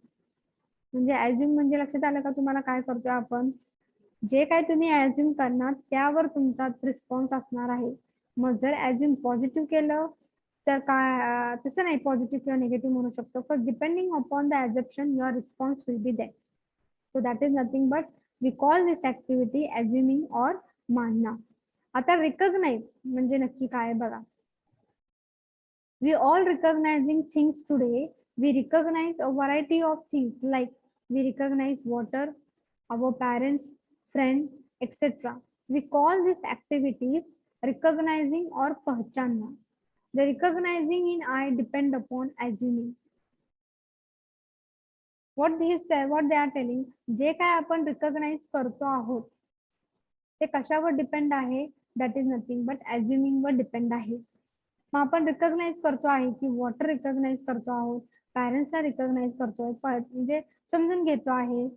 म्हणजे ॲज्युम म्हणजे लक्षात आलं का तुम्हाला काय करतोय आपण, जे काय तुम्ही ॲज्युम करणार त्यावर तुमचा रिस्पॉन्स असणार आहे. मग जर ॲज्युम पॉझिटिव्ह केलं तर काय, तसं नाही पॉझिटिव्ह किंवा निगेटिव्ह म्हणू शकतो. First depending upon the assumption your response will be that. So that is nothing but we call this activity assuming और मानना. आता रिकॉग्नाइज म्हणजे नक्की काय बघा. We all recognizing things today. We recognize a variety of things like we recognize water, our parents, friends, etc. We call these activities recognizing or पहचानना. The recognizing in I depend upon assuming. What they are telling, जे काय आपण recognize करतो आहोत ते कशावर depend आहे, that is nothing but assuming वर डिपेंड आहे. मग आपण रिकॉग्नाइज करतो आहे की वॉटर रिकॉग्नाइज करतो आहोत, पॅरेंट्सला रिकॉग्नाइज करतोय, म्हणजे समजून घेतो आहे,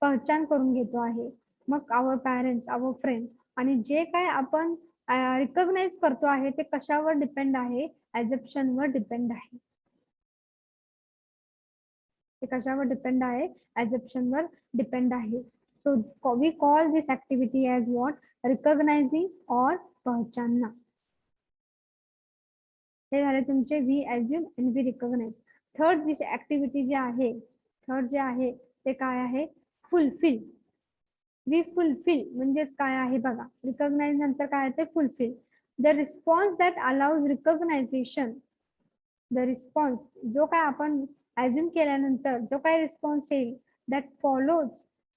पहचान करून घेतो आहे. मग आवर पॅरेंट्स, आवर फ्रेंड्स, आणि जे काय आपण रिकॉग्नाइज करतो आहे ते कशावर डिपेंड आहे, ॲझम्पशन वर डिपेंड आहे. ते कशावर डिपेंड आहे, ॲझम्पशन वर डिपेंड आहे. So we call this activity as what, recognising और पहचानना. हे झाले तुमचे वी ॲज्युम आणि वी रिकॉग्नाइज. थर्ड जी ऍक्टिव्हिटी जे आहे, थर्ड जे आहे ते काय आहे, फुलफिल. वी फुलफिल म्हणजेच काय आहे बघा, रिकॉग्नाइज नंतर काय आहे, fulfill. The response that allows recognition. The response जो काय आपण ॲज्युम केल्यानंतर जो काय रिस्पॉन्स येईल, that follows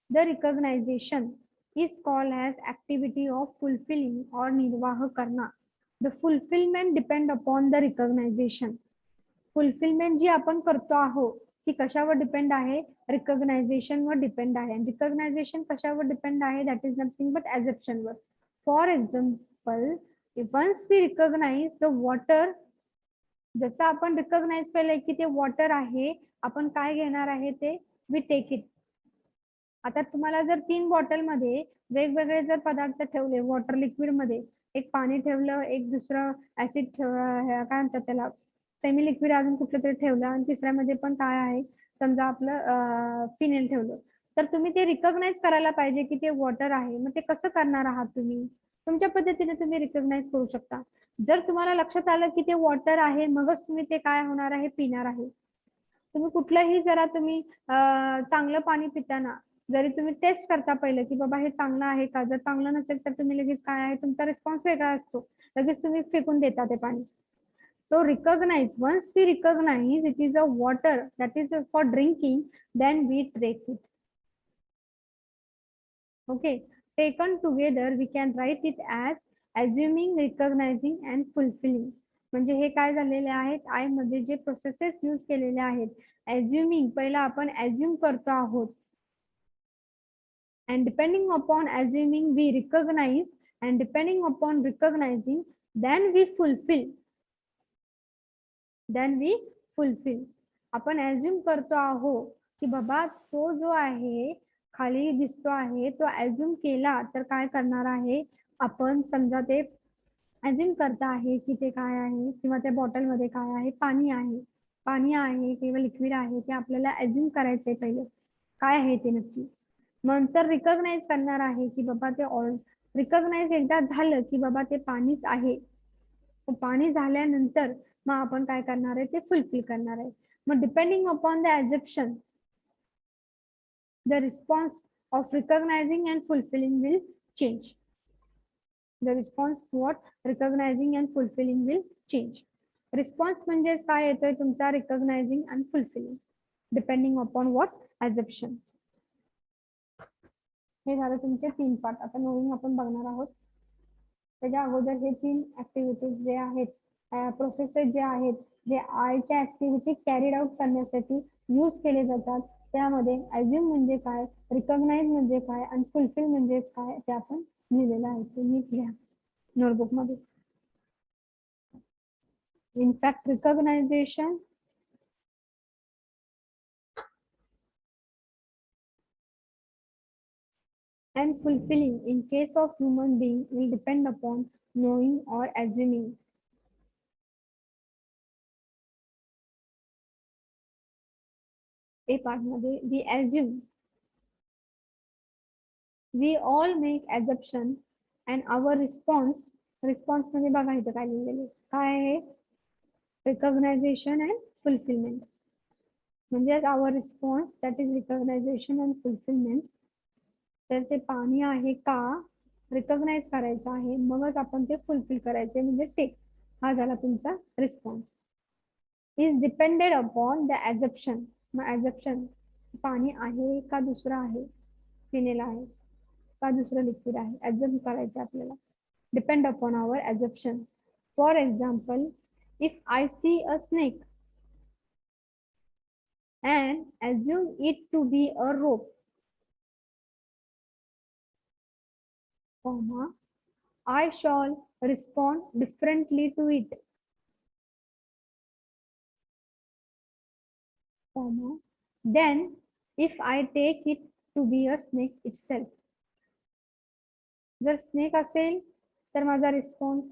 the recognition is called as activity of fulfilling और निर्वाह करना. The fulfillment depend upon the recognition. Fulfillment जी आपण करतो आहोत ती कशावर डिपेंड आहे, रिकॉग्नायझेशन वर डिपेंड आहे. आणि रिकॉग्नायझेशन कशावर डिपेंड आहे, that is nothing but assumption वर. For example, once we recognise the water, जसं आपण रिकॉग्नाइज केलंय की ते वॉटर आहे, आपण काय घेणार आहे ते, वी टेक इट. आता तुम्हाला जर 3 बॉटल मध्ये वेगवेगळे जर पदार्थ ठेवले, वॉटर लिक्विड मध्ये एक पाणी ठेवलं, एक दुसरं ऍसिड काय म्हणतात त्याला, सेमी लिक्विड अजून कुठलं तरी ठेवलं, आणि तिसऱ्यामध्ये पण काय आहे, समजा आपलं फिनेल ठेवलं, तर तुम्ही ते रिकॉग्नाइज करायला पाहिजे की ते वॉटर आहे. मग ते कसं करणार आहात तुम्ही, तुमच्या पद्धतीने तुम्ही रिकॉग्नाइज करू शकता. जर तुम्हाला लक्षात आलं की ते वॉटर आहे, मगच तुम्ही ते काय होणार आहे, पिणार आहे. तुम्ही कुठलंही जरा तुम्ही चांगलं पाणी पिताना जरी तुम्ही टेस्ट करता पहिलं की बाबा हे चांगलं आहे का, जर चांगलं नसेल तर तुम्ही लगेच काय आहे, तुमचा रिस्पॉन्स वेगळा असतो, लगेच तुम्ही फेकून देता ते पाणी. So recognize, once we recognize it is a water that is for drinking, then we take it. Okay, taken together we can write it as assuming, recognizing and fulfilling. म्हणजे हे काय झालेले आहेत, आय मध्ये जे प्रोसेसेस यूज केलेले आहेत. assuming पहिला आपण assume करतो आहोत, and depending upon assuming we recognize, and depending upon recognizing then we fulfill. then we fulfill. आपण ॲज्युम करतो आहोत की बाबा तो जो आहे खाली दिसतो आहे तो ॲज्युम केला तर काय करणार आहे, आपण समजा ते ॲज्युम करता आहे की ते काय आहे, किंवा त्या बॉटल मध्ये काय आहे, पाणी आहे, पाणी आहे किंवा लिक्विड आहे, ते आपल्याला ॲज्युम करायचंय पहिले काय आहे ते नक्की. नंतर रिकॉग्नाइज करणार आहे की बाबा ते रिकॉग्नाइज एकदा झालं की बाबा ते पाणीच आहे, पाणी झाल्यानंतर मग आपण काय करणार आहे, ते फुलफिल करणार आहे. मग depending upon the assumption the response of recognizing and fulfilling will change. The response what, recognizing and fulfilling will change. Response म्हणजे काय येतोय तुमचा, recognizing and fulfilling. Depending upon what assumption. हे झालं तुमचे 3 पार्ट. आता नवीन आपण बघणार आहोत. त्याच्या अगोदर हे 3 ऍक्टिव्हिटीज जे आहेत, प्रोसेसेस जे आहेत, जे आयच्या ऍक्टिव्हिटी कॅरीड आउट करण्यासाठी यूज केले जातात, त्यामध्ये अज्युम म्हणजे काय, रिकॉग्नाइज म्हणजे काय आणि फुलफिल म्हणजे काय ते आपण लिहिलेलं आहे. तुम्ही घ्या नोटबुक मध्ये. In fact, recognition and fulfilling in case of human being will depend upon knowing or assuming. A part मध्ये we assume, we all make assumption and our response मध्ये बघा इथं काय लिहिलेलं आहे. काय आहे? recognition and fulfillment. म्हणजे our response, that is recognition and fulfillment. तर ते पाणी आहे का रिकॉग्नाइज करायचं आहे, मगच आपण ते फुलफिल करायचे म्हणजे टेक. हा झाला तुमचा response. Is depended upon the assumption. मग ॲझम्पशन पाणी आहे का दुसरं आहे, पिण्याला आहे का दुसरं लिक्विड आहे, ॲझम्प करायचं आपल्याला. Depend upon our assumption. For example, if I see a snake and assume it to be a rope, comma, I shall respond differently to it, comma, then if I take it to be a snake itself. जर snake असेल तर माझा response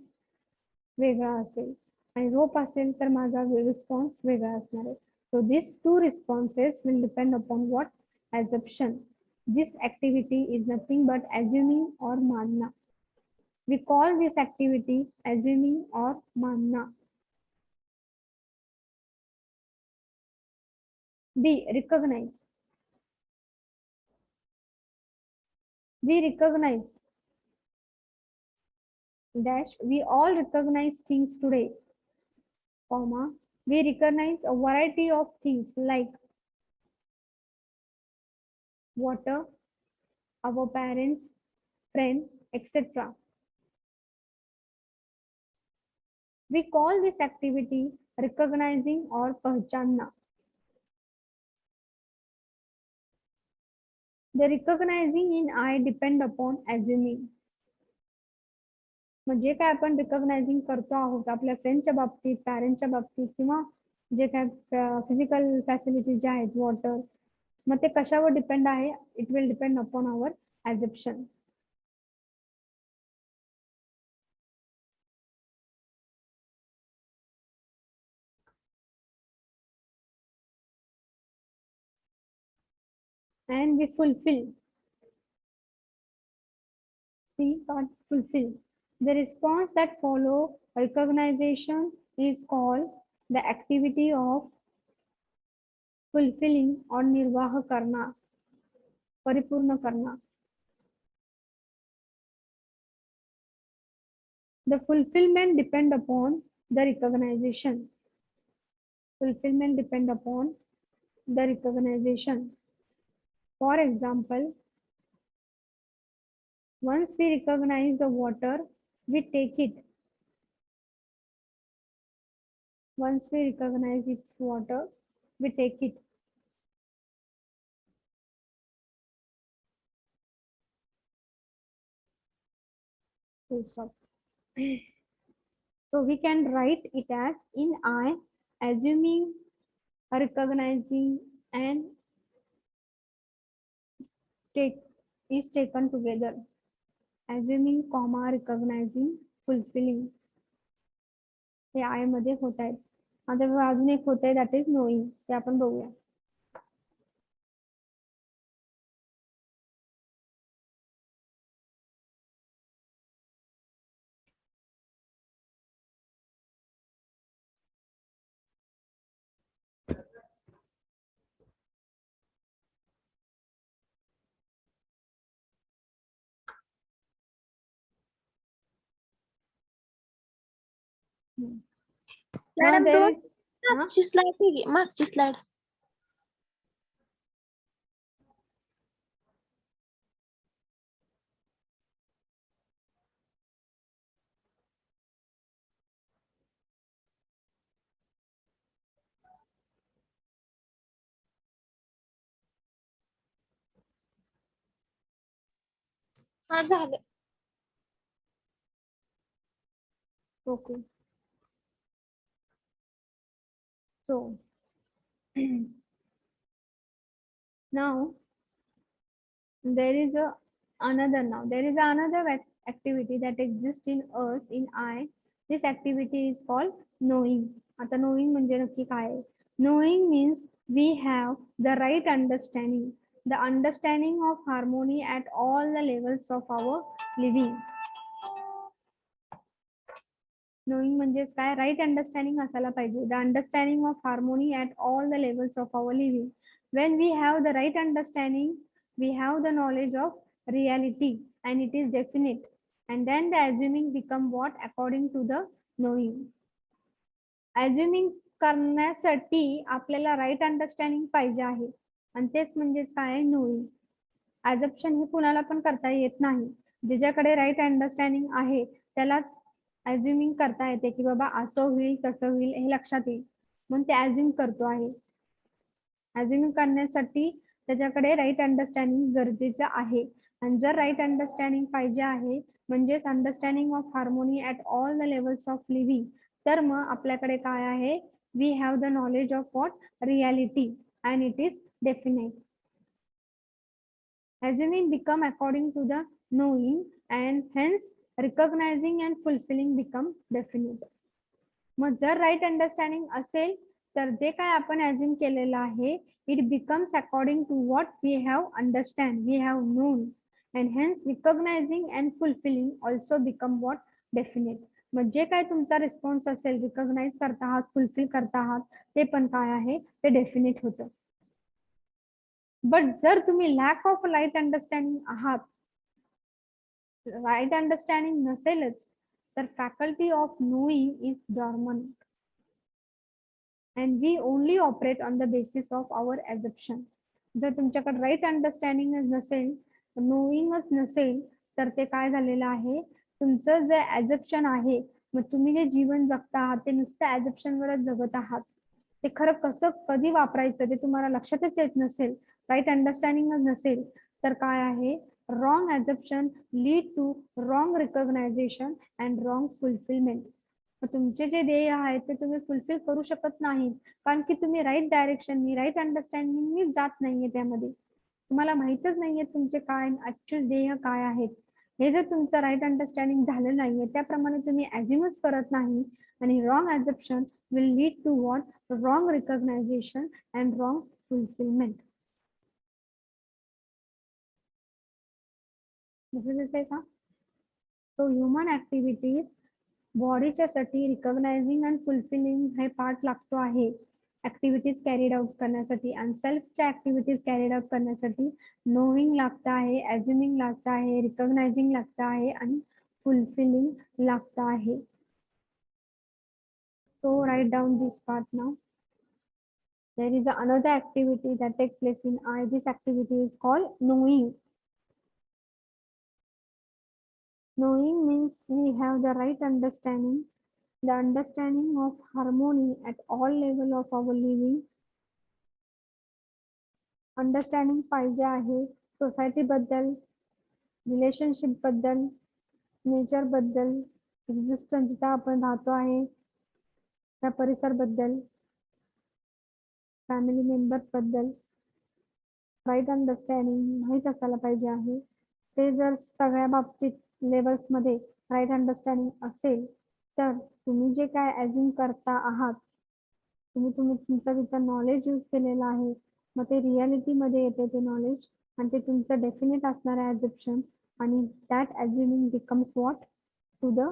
वेगळा असेल आणि रोप असेल तर माझा रिस्पॉन्स वेगळा असणार आहे. So these two responses will depend upon what assumption. This activity is nothing but assuming or manna. We call this activity assuming or manna. B. Recognize. We recognize dash, we all recognize things today, comma, we recognize a variety of things like water, our parents, friends, etc. We call this activity recognizing or पहचानना. The recognizing in I depend upon assuming. म्हणजे काय आपण रिकॉग्नायझिंग करतो आहोत आपल्या फ्रेंडच्या बाबतीत, पॅरेंटच्या बाबतीत किंवा जे काय फिजिकल फॅसिलिटीज जे आहेत, वॉटर, मग ते कशावर डिपेंड आहे? It will depend upon our assumption. And we fulfill. C part, fulfill. The response that follow recognition is called the activity of fulfilling or निर्वाह करना, परिपूर्ण करना. The fulfillment depend upon the recognition. Fulfillment depend upon the recognition. For example, once we recognize the water, we take it. Once we recognize its water, we take it. Full stop. So we can write it as in I, assuming, recognizing, and take is taken together. Assuming, comma, recognizing, fulfilling. हे I मध्ये होत आहेत. आता अजून एक होत आहे, that is knowing. ते आपण बघूया. मॅडम Now there दोन is- मागची स्लाइड. हा झालं. Okay. So now there is another activity that exists in us in I. This activity is called knowing. आता knowing म्हणजे नक्की काय आहे? Knowing means we have the right understanding, the understanding of harmony at all the levels of our living. Knowing म्हणजेच काय? Right understanding असायला पाहिजे. The understanding of harmony at all the levels of our living. When we have the right understanding, we have the knowledge of reality and it is definite, and then the assuming become what according to the knowing. Assuming करण्यासाठी आपल्याला right understanding पाहिजे आहे आणि तेच म्हणजेच काय? Knowing. ऍझम्पशन हे कुणाला पण करता येत नाही. ज्याच्याकडे राईट अंडरस्टँडिंग आहे त्यालाच अज्युमिंग करता येते की बाबा असं होईल तसं होईल हे लक्षात येईल म्हणून ते अज्युम करतो आहे. अज्युमिंग करण्यासाठी त्याच्याकडे राईट अंडरस्टँडिंग गरजेचं आहे आणि जर राईट अंडरस्टँडिंग पाहिजे आहे म्हणजेच understanding of harmony at all the levels of living, तर मग आपल्याकडे काय आहे? We have the knowledge of what? Reality and it is definite. Assuming become according to the knowing and hence recognizing and fulfilling become definite. मग जर right understanding असेल तर जे काय आपण अज्युम केलेलं आहे it becomes according to what we have understand, we have known and hence recognizing and fulfilling also become what? Definite. मग जे काय तुमचा रिस्पॉन्स असेल, रिकॉग्नाइज करता आहात, फुलफिल करता आहात, ते पण काय आहे? ते डेफिनेट होतं. बट जर तुम्ही लॅक ऑफ राईट अंडरस्टँडिंग आहात, राईट अंडरस्टँडिंग नसेलच, तर faculty of knowing is dormant and we only operate on the basis of our assumption. जर तुमच्याकडे राईट अंडरस्टँडिंगच नसेल, नोईंगच नसेल, तर ते काय झालेलं आहे? तुमचं जे ॲझम्पशन आहे, मग तुम्ही जे जीवन जगता आहात ते नुसतं ॲझम्पशनवरच जगत आहात. ते खरं कसं कधी वापरायचं ते तुम्हाला लक्षातच येत नसेल, राईट अंडरस्टँडिंगच नसेल, तर काय आहे? Wrong assumption lead to wrong recognition and wrong fulfillment. तुमचे जे ध्येय आहेत ते तुम्ही फुलफिल करू शकत नाही कारण की तुम्ही राईट डायरेक्शननी, राईट अंडरस्टँडिंगनी जात नाहीये. त्यामध्ये तुम्हाला माहितच नाहीये तुमचे काय ऍक्च्युअल ध्येय काय आहेत. हे जर तुमचं राईट अंडरस्टँडिंग झालं नाहीये त्याप्रमाणे तुम्ही ॲज्युमच करत नाही आणि wrong assumption will lead to what? Wrong recognition and wrong fulfillment. दिसतंय का? तो ह्युमन ऍक्टिव्हिटीज बॉडीच्या साठी रिकॉग्नायझिंग अँड फुलफिलिंग हे पार्ट लागतो आहे ऍक्टिव्हिटीज कॅरीड आउट करण्यासाठी. आणि सेल्फच्या ऍक्टिव्हिटीज कॅरीड आउट करण्यासाठी नोईंग लागतं आहे, अज्युमिंग लागतं आहे, रिकॉग्नायझिंग लागतं आहे आणि फुलफिलिंग लागतं आहे. So write down this part now. There is another activity that takes place in I. This activity is called knowing. Knowing means we have the right understanding, the understanding of harmony at all level of our living. Understanding पाहिजे आहे society बद्दल, relationship बद्दल, nature बद्दल, existence जिथं आपण राहतो आहे त्या परिसर बद्दल, फॅमिली मेंबर्स बद्दल राईट अंडरस्टँडिंग माहीत असायला पाहिजे आहे. ते जर सगळ्या बाबतीत लेवल्स मध्ये राईट अंडरस्टँडिंग असेल तर तुम्ही जे काय अज्युम करता आहात, तुमचं तिथं नॉलेज यूज केलेलं आहे, मग ते रियालिटी मध्ये येते ते नॉलेज आणि ते तुमचं डेफिनेट असणार आहे ॲझम्पशन आणि that assuming becomes what? To the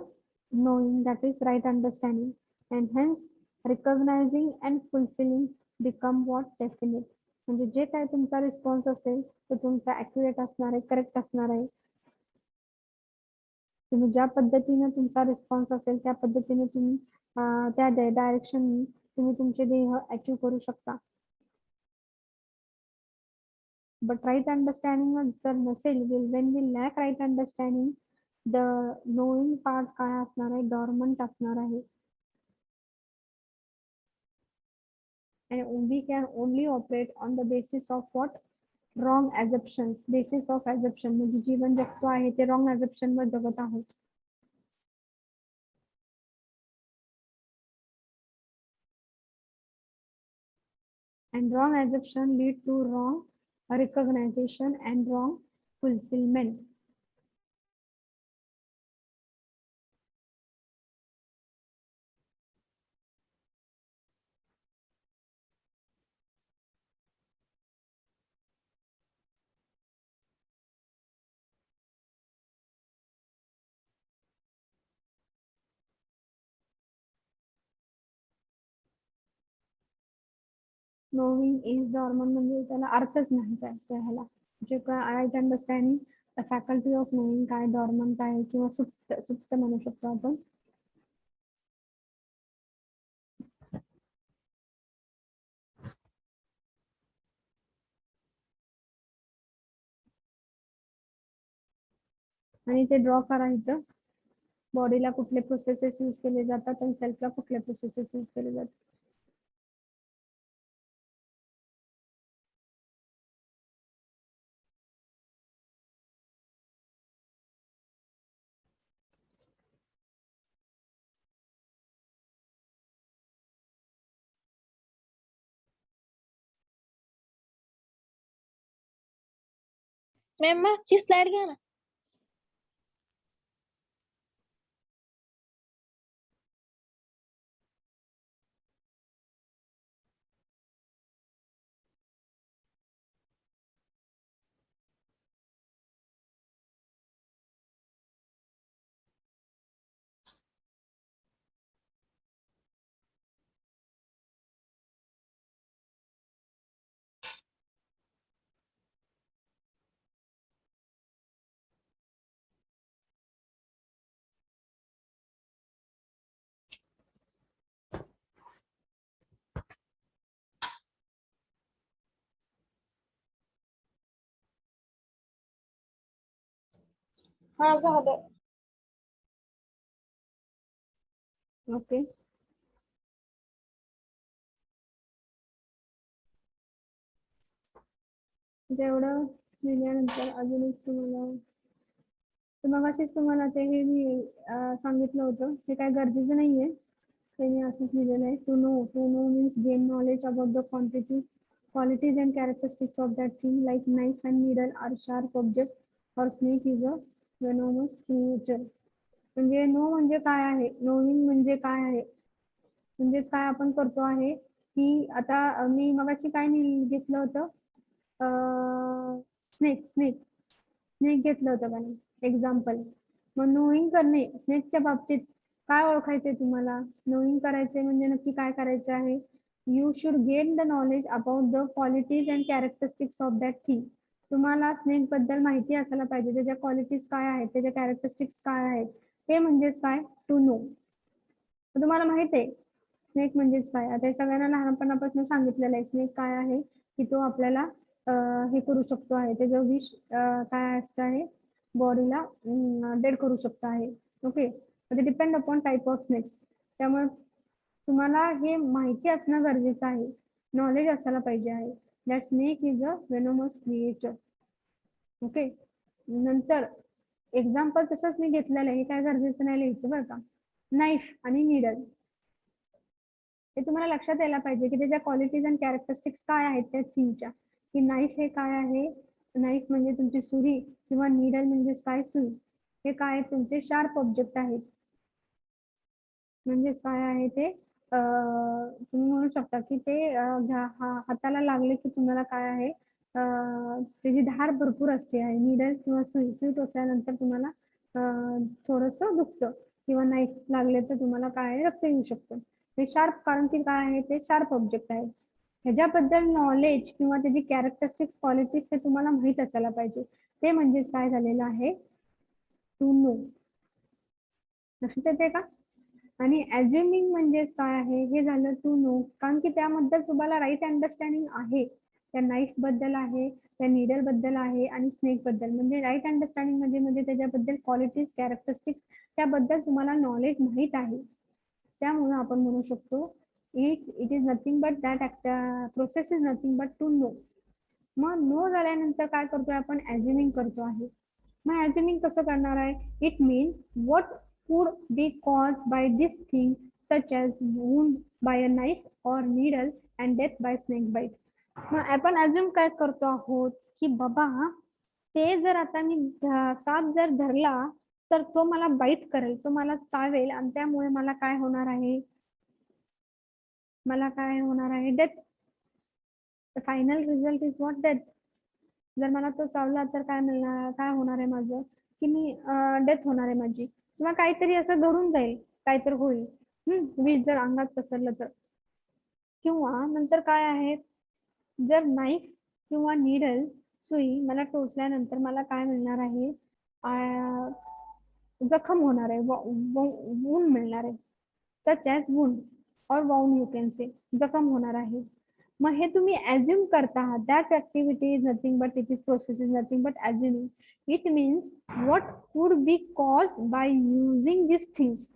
knowing, that is right understanding and hence recognizing and fulfilling become what? Definite. म्हणजे जे काय तुमचा रिस्पॉन्स असेल तो तुमचा ॲक्युरेट असणार आहे, करेक्ट असणार आहे. तुम्ही ज्या पद्धतीने तुमचा रिस्पॉन्स असेल त्या पद्धतीने तुम्ही त्या डायरेक्शन तुम्ही तुमचे ध्येय अचीव करू शकता. बट राईट अंडरस्टँडिंग जर नसेल, when we lack right understanding, the knowing part काय असणार आहे? डॉर्मंट असणार आहे. And we can only operate on the basis of what? Wrong assumptions, basis of assumption, म्हणजे जीवन जगतो आहे ते रॉंग ॲझम्पशनवर जगत आहोत. And wrong assumption lead to wrong recognition and wrong fulfillment. Knowing is dormant म्हणजे त्याला अर्थच नाही काय त्याला, जे right understanding the faculty of knowing काय डॉर्मंट आहे किंवा सुप्त सुप्त म्हणू शकतो आपण. आणि ते ड्रॉ करा इथं, बॉडीला कुठले प्रोसेसेस यूज केले जातात आणि सेल्फला कुठले प्रोसेसेस यूज केले जातात. मॅम मागची स्लाइड घ्या ना. हा झालं. ओके, तेवढं लिहिल्यानंतर अजून एक तुम्हाला, तर मगाशीच तुम्हाला ते हे मी सांगितलं होतं, हे काय गरजेचं नाहीये, ते मी असंच लिहिलेलं आहे. To know means gain knowledge about the qualities and characteristics of that thing, like knife and needle are sharp object or snake is a venomous creature. म्हणजे नो म्हणजे काय आहे, नोईंग म्हणजे काय आहे, म्हणजेच काय आपण करतो आहे की आता मी मगाशी काय घेतलं होतं, स्नेक स्नेक स्नेक घेतलं होतं का नाही एक्झाम्पल. मग नोईंग करणे, स्नेकच्या बाबतीत काय ओळखायचंय तुम्हाला, नोईंग करायचंय म्हणजे नक्की काय करायचं आहे. You should gain the knowledge about the qualities and characteristics of that thing. तुम्हाला स्नेक बद्दल माहिती असायला पाहिजे, त्याच्या क्वालिटीज काय आहेत, त्याच्या कॅरेक्टरिस्टिक्स काय आहेत, ते म्हणजेच काय टू नो. तुम्हाला माहित आहे स्नेक म्हणजेच काय, आता हे सगळ्यांना लहानपणापासून सांगितलेलं आहे स्नेक काय आहे, की तो आपल्याला हे करू शकतो आहे, त्याचं विष काय असतं आहे, बॉडीला डेड करू शकतो आहे. ओके, ते depend upon type of snakes. त्यामुळे तुम्हाला हे माहिती असणं गरजेचं आहे, नॉलेज असायला पाहिजे आहे that snake is a venomous creature. Okay, नंतर एक्झाम्पल तसंच मी घेतलेलं आहे, हे काय गरजेचं नाही लिहायचं बरं का. नाईफ आणि निडल हे तुम्हाला लक्षात यायला पाहिजे की त्याच्या क्वालिटीज अँड कॅरेक्टरिस्टिक्स काय आहेत त्या थिंगच्या, की नाईफ हे काय आहे, नाईफ म्हणजे तुमची सुरी किंवा निडल म्हणजे काय सुई, हे काय तुमचे शार्प ऑब्जेक्ट आहेत. म्हणजे काय आहे ते तुम्ही म्हणू शकता की ते हाताला लागले की तुम्हाला काय आहे, त्याची धार भरपूर असते आहे, निडल किंवा सुई सुई टोचल्यानंतर तुम्हाला थोडस दुखतं, किंवा नाईफ लागले तर तुम्हाला काय रक्त येऊ शकतं. ते शार्प कारण की काय आहे, ते शार्प ऑब्जेक्ट आहे. ह्याच्याबद्दल नॉलेज किंवा त्याची कॅरेक्टरिस्टिक्स क्वालिटीज हे तुम्हाला माहित असायला पाहिजे, ते म्हणजे काय झालेलं आहे टू नो. लक्षात येते का. आणि अज्युमिंग म्हणजेच काय आहे, हे झालं टू नो, कारण की त्याबद्दल तुम्हाला राईट अंडरस्टँडिंग आहे, त्या नाईफ बद्दल आहे, त्या निडल बद्दल आहे आणि स्नेक बद्दल. म्हणजे राईट अंडरस्टँडिंग म्हणजे त्याच्याबद्दल क्वालिटीज कॅरेक्टरिस्टिक्स त्याबद्दल तुम्हाला नॉलेज माहीत आहे. त्यामुळे आपण म्हणू शकतो it is nothing but that process is nothing but to know. मग नो झाल्यानंतर काय करतोय आपण, ऍज्युमिंग करतो आहे. मग ऍज्युमिंग कसं करणार आहे, it mean what could be cause by this thing such as wound by a knife or needle and death by snake bite. मग आपण अजून काय करतो आहोत की बाबा ते जर आता मी साप जर धरला तर तो मला बाईट करेल, तो मला चावेल आणि त्यामुळे मला काय होणार आहे, मला काय होणार आहे, death. Final result is what, death. जर मला तो चावला तर काय मिळणार, काय होणार आहे माझं, की मी डेथ होणार आहे माझी, किंवा काहीतरी असं घडून जाईल, काहीतरी होईल. विष जर अंगात पसरलं तर. किंवा नंतर काय आहे, जर नाईफ किंवा निडल सुई मला टोचल्यानंतर मला काय मिळणार आहे, जखम होणार आहे, वून मिळणार आहे, सच ॲज वून और वाउंड यू कॅन से, जखम होणार आहे. मग हे तुम्ही ऍज्युम करता आहात, that activity is nothing but it is process is nothing but assuming. It means what could be cause by using this things.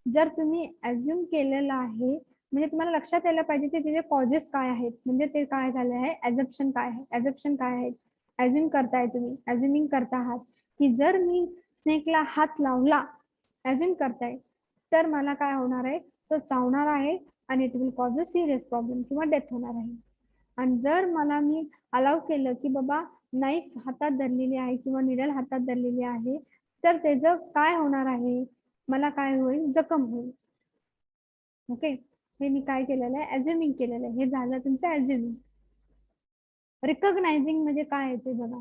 जर तुम्ही ऍज्युम केलेलं आहे म्हणजे तुम्हाला लक्षात यायला पाहिजे की त्याचे कॉजेस काय आहेत, म्हणजे ते काय झाले आहे, ऍझम्पशन काय आहे, ऍझम्पशन काय आहे. ऍज्युम करताय तुम्ही, ऍज्युमिंग करता आहात की जर मी स्नेकला हात लावला, ऍज्युम करताय, तर मला काय होणार आहे, तो चावणार आहे आणि it will cause a serious problem किंवा डेथ होणार आहे. आणि जर मला मी अलाव केलं की बाबा नाईफ हातात धरलेली आहे किंवा निडल हातात धरलेली आहे, तर त्याचं काय होणार आहे, मला काय होईल, जखम होईल. ओके, हे मी काय केलेलं आहे, ऍज्युमिंग केलेलं आहे. हे झालं तुमचं ऍज्युमिंग. रिकॉग्नायझिंग म्हणजे काय आहे ते बघा.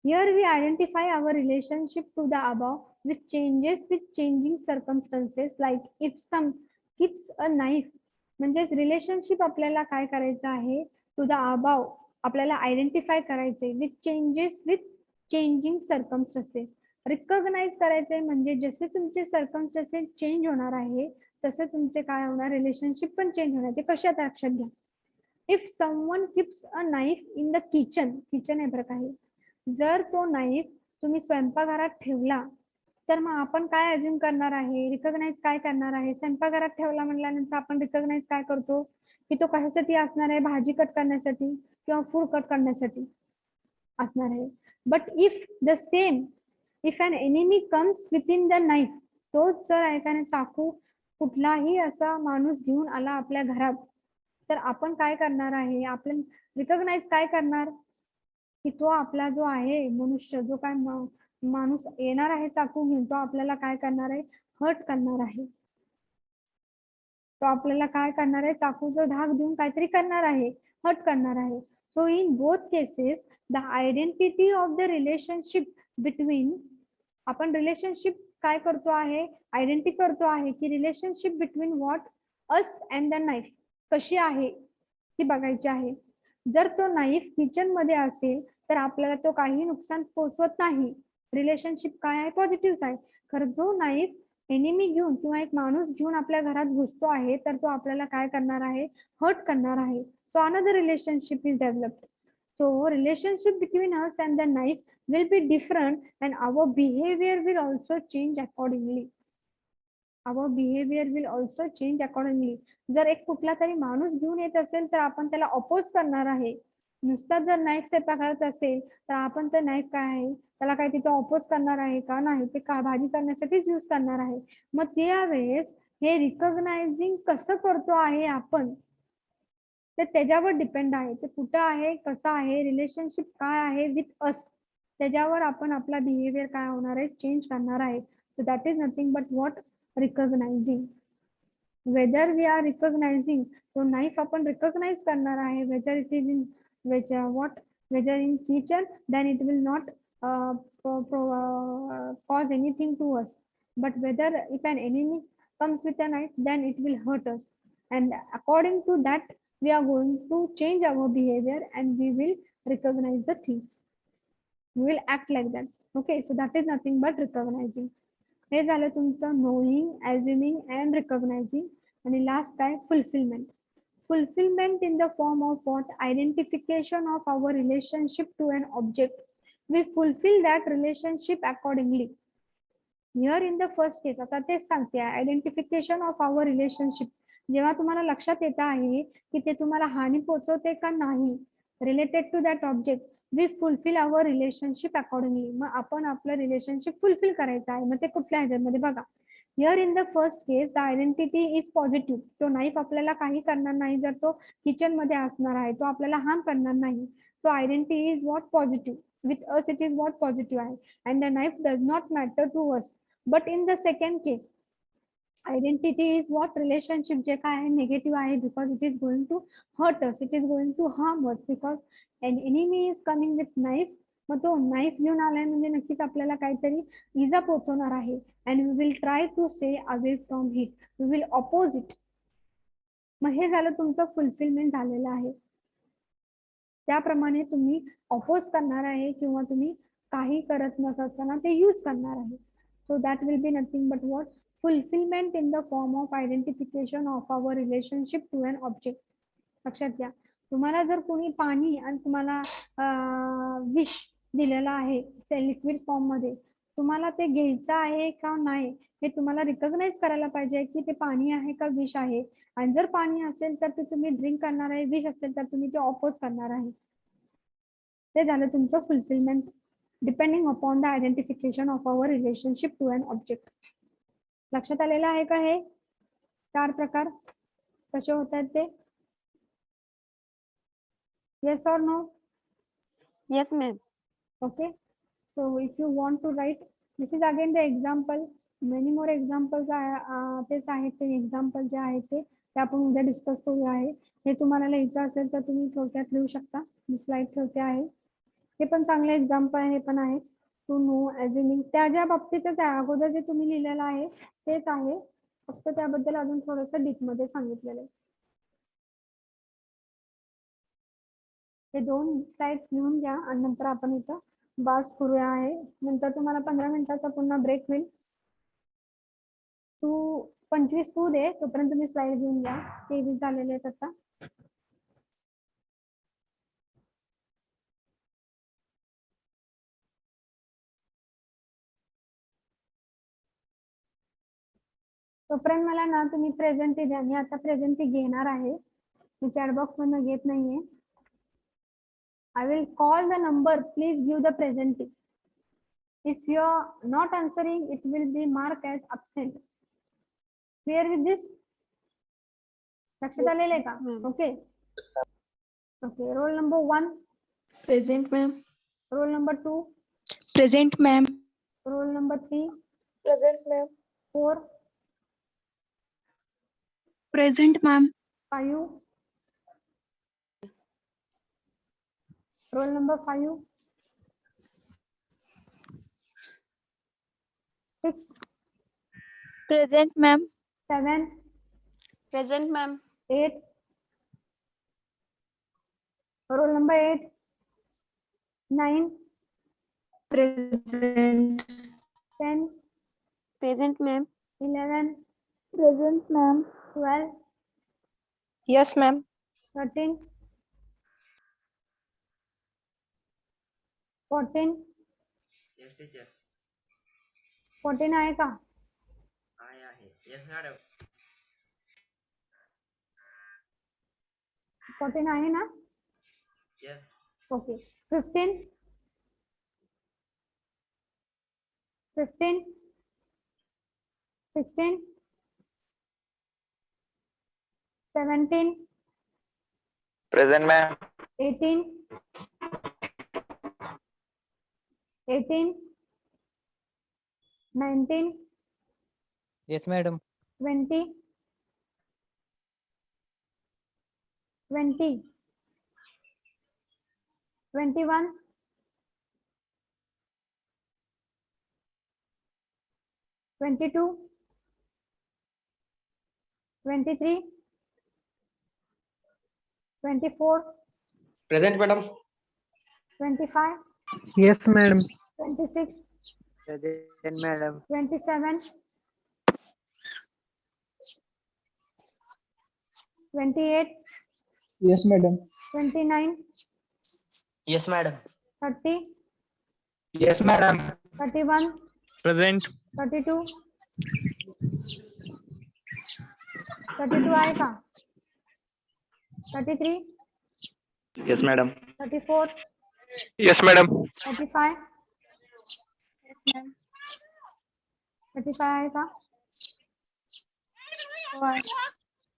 Here we identify our relationship to the above which changes with changing circumstances, like if some keeps a knife, म्हणजे रिलेशनशिप आपल्याला काय करायचं आहे, टू द अबाव आपल्याला आयडेंटिफाय करायचे, with changes with changing circumstances. Recognise करायचे म्हणजे जसे तुमचे सर्कमस्टन्सेस चेंज होणार आहे तसे तुमचे काय होणार, रिलेशनशिप पण चेंज होणार. ते कशात लक्षात घ्या. If someone keeps a knife in the kitchen, kitchen आहे बरं काही, जर तो नाईफ तुम्ही स्वयंपाकघरात ठेवला तर मग आपण काय अज्युम करणार आहे, रिकॉग्नाइज काय करणार आहे. स्वयंपाकघरात ठेवला म्हटल्यानंतर आपण रिकॉग्नाइज काय करतो की तो कशासाठी असणार आहे, भाजी कट करण्यासाठी किंवा फूड कट करण्यासाठी असणार आहे. But if the same, if an enemy comes with in the knife, तोच जर एखादा चाकू कुठलाही असा माणूस घेऊन आला आपल्या घरात, तर आपण काय करणार आहे, आपण रिकॉग्नाइज काय करणार की तो आपला जो आहे मनुष्य, जो काय माणूस येणार आहे चाकू घेऊन, तो आपल्याला काय करणार आहे, हर्ट करणार आहे. तो आपल्याला काय करणार आहे, चाकूचा धाक देऊन काहीतरी करणार आहे, हर्ट करणार आहे. So in both cases the identity of the relationship between, आपण रिलेशनशिप काय करतो आहे, आयडेंटिटी करतो आहे की relationship between what, us and the knife कशी आहे ती बघायची आहे. जर तो नाईफ किचन मध्ये असेल तर आपल्याला तो काही नुकसान पोहोचवत नाही, रिलेशनशिप काय आहे, पॉझिटिव्ह आहे. खरं जो नाईफ एनिमी घेऊन किंवा एक माणूस घेऊन आपल्या घरात घुसतो आहे तर तो आपल्याला काय करणार आहे, हर्ट करणार आहे. So another relationship is developed. So relationship between us and the knife will be different and our behavior will also change accordingly. Our behavior will also change accordingly. जर एक कुठला तरी माणूस घेऊन येत असेल तर आपण त्याला अपोज करणार आहे. नुसता जर नाईफ स्वयंपाकघरात असेल तर आपण तर नाईफ काय आहे त्याला काय तिथे अपोज करणार आहे का, नाही, ते का भाजी करण्यासाठीच यूज करणार आहे. मग त्यावेळेस हे रिकॉग्नायझिंग कसं करतो आहे आपण, ते त्याच्यावर डिपेंड आहे. ते कुठं आहे, कसं आहे, रिलेशनशिप काय आहे विथ अस, त्याच्यावर आपण आपला बिहेवियर काय होणार आहे, चेंज करणार आहे. So that is nothing but what, recognizing. Whether we are recognizing, तो नाईफ आपण रिकॉग्नाइज करणार आहे, whether it is in what, whether in kitchen, then it will not cause anything to us. But whether if an enemy comes with a knife, then it will hurt us. And according to that, we are going to change our behavior and we will recognize the things. We will act like that. Okay, so that is nothing but recognizing. हे झालं तुमचं knowing, assuming and recognizing. आणि last काय, fulfillment. Fulfillment in the form of what, identification of our relationship to an object. We fulfill that relationship accordingly. Here in the first case, आता तेच सांगते, identification of our relationship. जेव्हा तुम्हाला लक्षात येत आहे की ते तुम्हाला हानी पोहोचवते का नाही, related to that object we fulfil our relationship accordingly. मग आपण आपलं रिलेशनशिप फुलफिल करायचं आहे. मग ते कुठल्या ह्याच्यामध्ये बघा, here in the first case the identity is positive. तो नाईफ आपल्याला काही करणार नाही जर तो किचन मध्ये असणार आहे, तो आपल्याला हार्म करणार नाही. So identity is what positive. with us it is what positive आहे, and the knife does not matter to us. But in the second case identity is what relationship जे काय आहे negative आहे, because it is going to hurt us, it is going to harm us, because an enemy is coming with knife. मग तो knife घेऊन आलाय म्हणजे नक्कीच आपल्याला काहीतरी इजा पोहोचवणार आहे. and we will try to stay away from it, we will oppose it. मग हे झालं तुमचं फुलफिलमेंट झालेलं आहे. त्याप्रमाणे तुम्ही अपोज करणार आहे किंवा तुम्ही काही करत नसताना ते यूज करणार आहे. So that will be nothing but what fulfilment in the form of identification of our relationship to an object. लक्षात घ्या, तुम्हाला जर कोणी पाणी आणि तुम्हाला विष दिलेला आहे लिक्विड फॉर्म मध्ये, तुम्हाला ते घ्यायचं आहे का नाही हे तुम्हाला रिकॉग्नाइज करायला पाहिजे की ते पाणी आहे का विष आहे. आणि जर पाणी असेल तर ते तुम्ही ड्रिंक करणार आहे, विष असेल तर तुम्ही ते ऑपोज करणार आहे. ते झालं तुमचं fulfilment depending upon the identification of our relationship to an object. लक्षात आलेलं आहे का? हे 4 प्रकार कसे होत आहेत ते? येस और no? Yes, ma'am. Okay, so if you want to write, this is again the example, many more examples तेच आहेत ते एक्झाम्पल जे आहेत ते आपण उद्या डिस्कस करूया आहे. हे तुम्हाला लिहायचं असेल तर तुम्ही थोडक्यात लिहू शकता. मी स्लाइड ठेवते आहे. हे पण चांगले एक्झाम्पल आहे, पण आहे टू नो ॲज्युमिंग त्या ज्या बाबतीतच आहे, अगोदर जे तुम्ही लिहिलेलं आहे तेच आहे, फक्त त्याबद्दल अजून थोडंसं डीप मध्ये सांगितलेलं आहे. हे 2 स्लाइड्स लिहून घ्या आणि नंतर आपण इथं बास करूया आहे. नंतर तुम्हाला 15 मिनिटाचा पुन्हा ब्रेक होईल. 25 होऊ दे, तोपर्यंत तुम्ही स्लाइड घेऊन घ्या. 23 झालेले आहेत आता. तोपर्यंत मला ना तुम्ही प्रेझेंटी द्या. मी आता प्रेझेंटी घेणार आहे, मी चॅट बॉक्स मधून घेत नाहीये. I will call the number, please give the presenting. If you are not answering, it will be marked as absent. Clear with this? लक्षात आलेलं आहे का? Okay. Okay. Roll number 1. Present, ma'am. Roll number 2. Present, ma'am. Roll number 3. Present, ma'am. 4. Present, ma'am. 5. Roll number 5. 6. Present, ma'am. 7. Present, ma'am. 8. Roll number 8. 9. Present. 10. Present, ma'am. 11. Present, ma'am. 12. Yes, ma'am. 13. 14. Yes, teacher. 14 आहे का? आहे. Yes, madam. 14 आहे ना? Yes. Okay. 15. 15. 16. 17. Present, ma'am. 18. 18. 19. Yes, madam. 20. 20. 21. 22. 23. 24. Present, madam. 25. Yes, madam. 26. Present, madam. 27. 28. Yes, madam. 29. Yes, madam. 30. Yes, madam. 31. Present. 32. 32 आहे का? 33. Yes, madam. 34, Yes, madam. 35, 35 आहे का?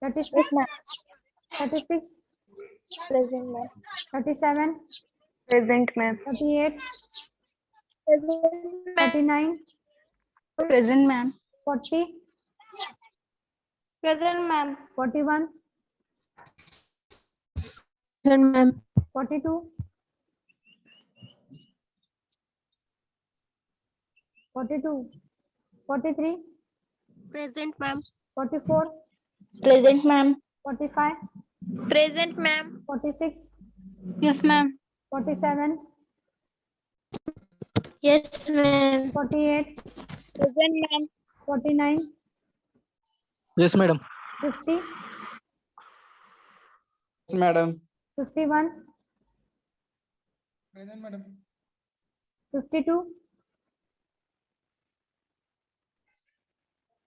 36, 36, Present, ma'am. 37, Present, ma'am. 38, 39, Present, ma'am. 40, Present, ma'am. 41, Present, ma'am. 42, 42, 43, Present, ma'am. 44, Present, ma'am. 45, Present, ma'am. 46, Yes, ma'am. 47, Yes, ma'am. 48, Present, ma'am. 49, Yes, madam. 50, Yes, madam. 51, Present, madam. 52,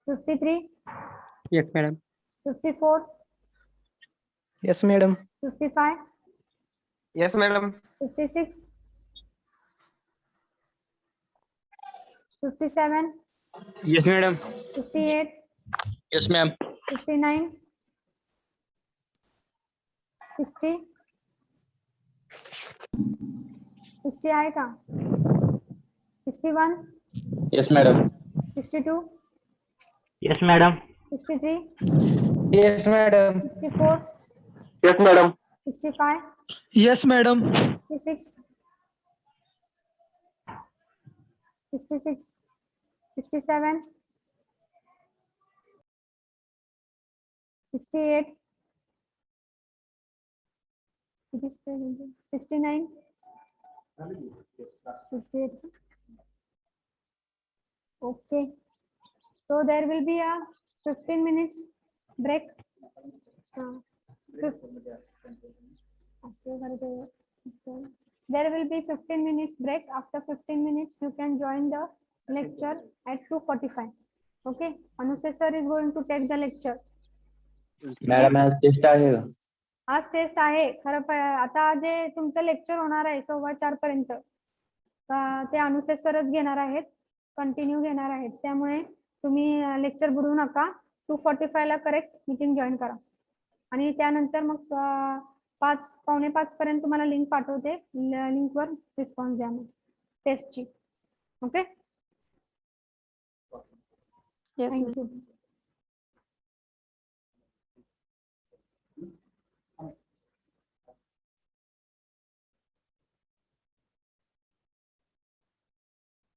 53, Yes, madam. 54, Yes, madam. 55, Yes, madam. 56, 57, Yes, madam. 58, Yes, ma'am. 59, 60, 60 आहे का? 61, Yes, madam. 62, Yes, madam. 63, Yes, madam. 64, Yes, madam. 65, Yes, madam. 66, 66, 67, 68, 69, 68. Okay. So there will be a 15 minutes break. There will be 15 minutes break. After 15 minutes, you can join the lecture at 2:45. Okay. Anusha sir is going to take the lecture. Madam आज taste आहे का? आज taste आहे खरं आता जे तुमचं lecture होणार आहे 4:15 पर्यंत ते अनुषे सरच घेणार आहेत, कंटिन्यू घेणार आहेत. त्यामुळे तुम्ही लेक्चर बुडवू नका. 2:45 ला करेक्ट मीटिंग जॉईन करा आणि त्यानंतर मग 5:45 पर्यंत तुम्हाला लिंक पाठवते. लिंकवर रिस्पॉन्स द्या मग टेस्टची. ओके. Yes, ma'am. थँक्यू.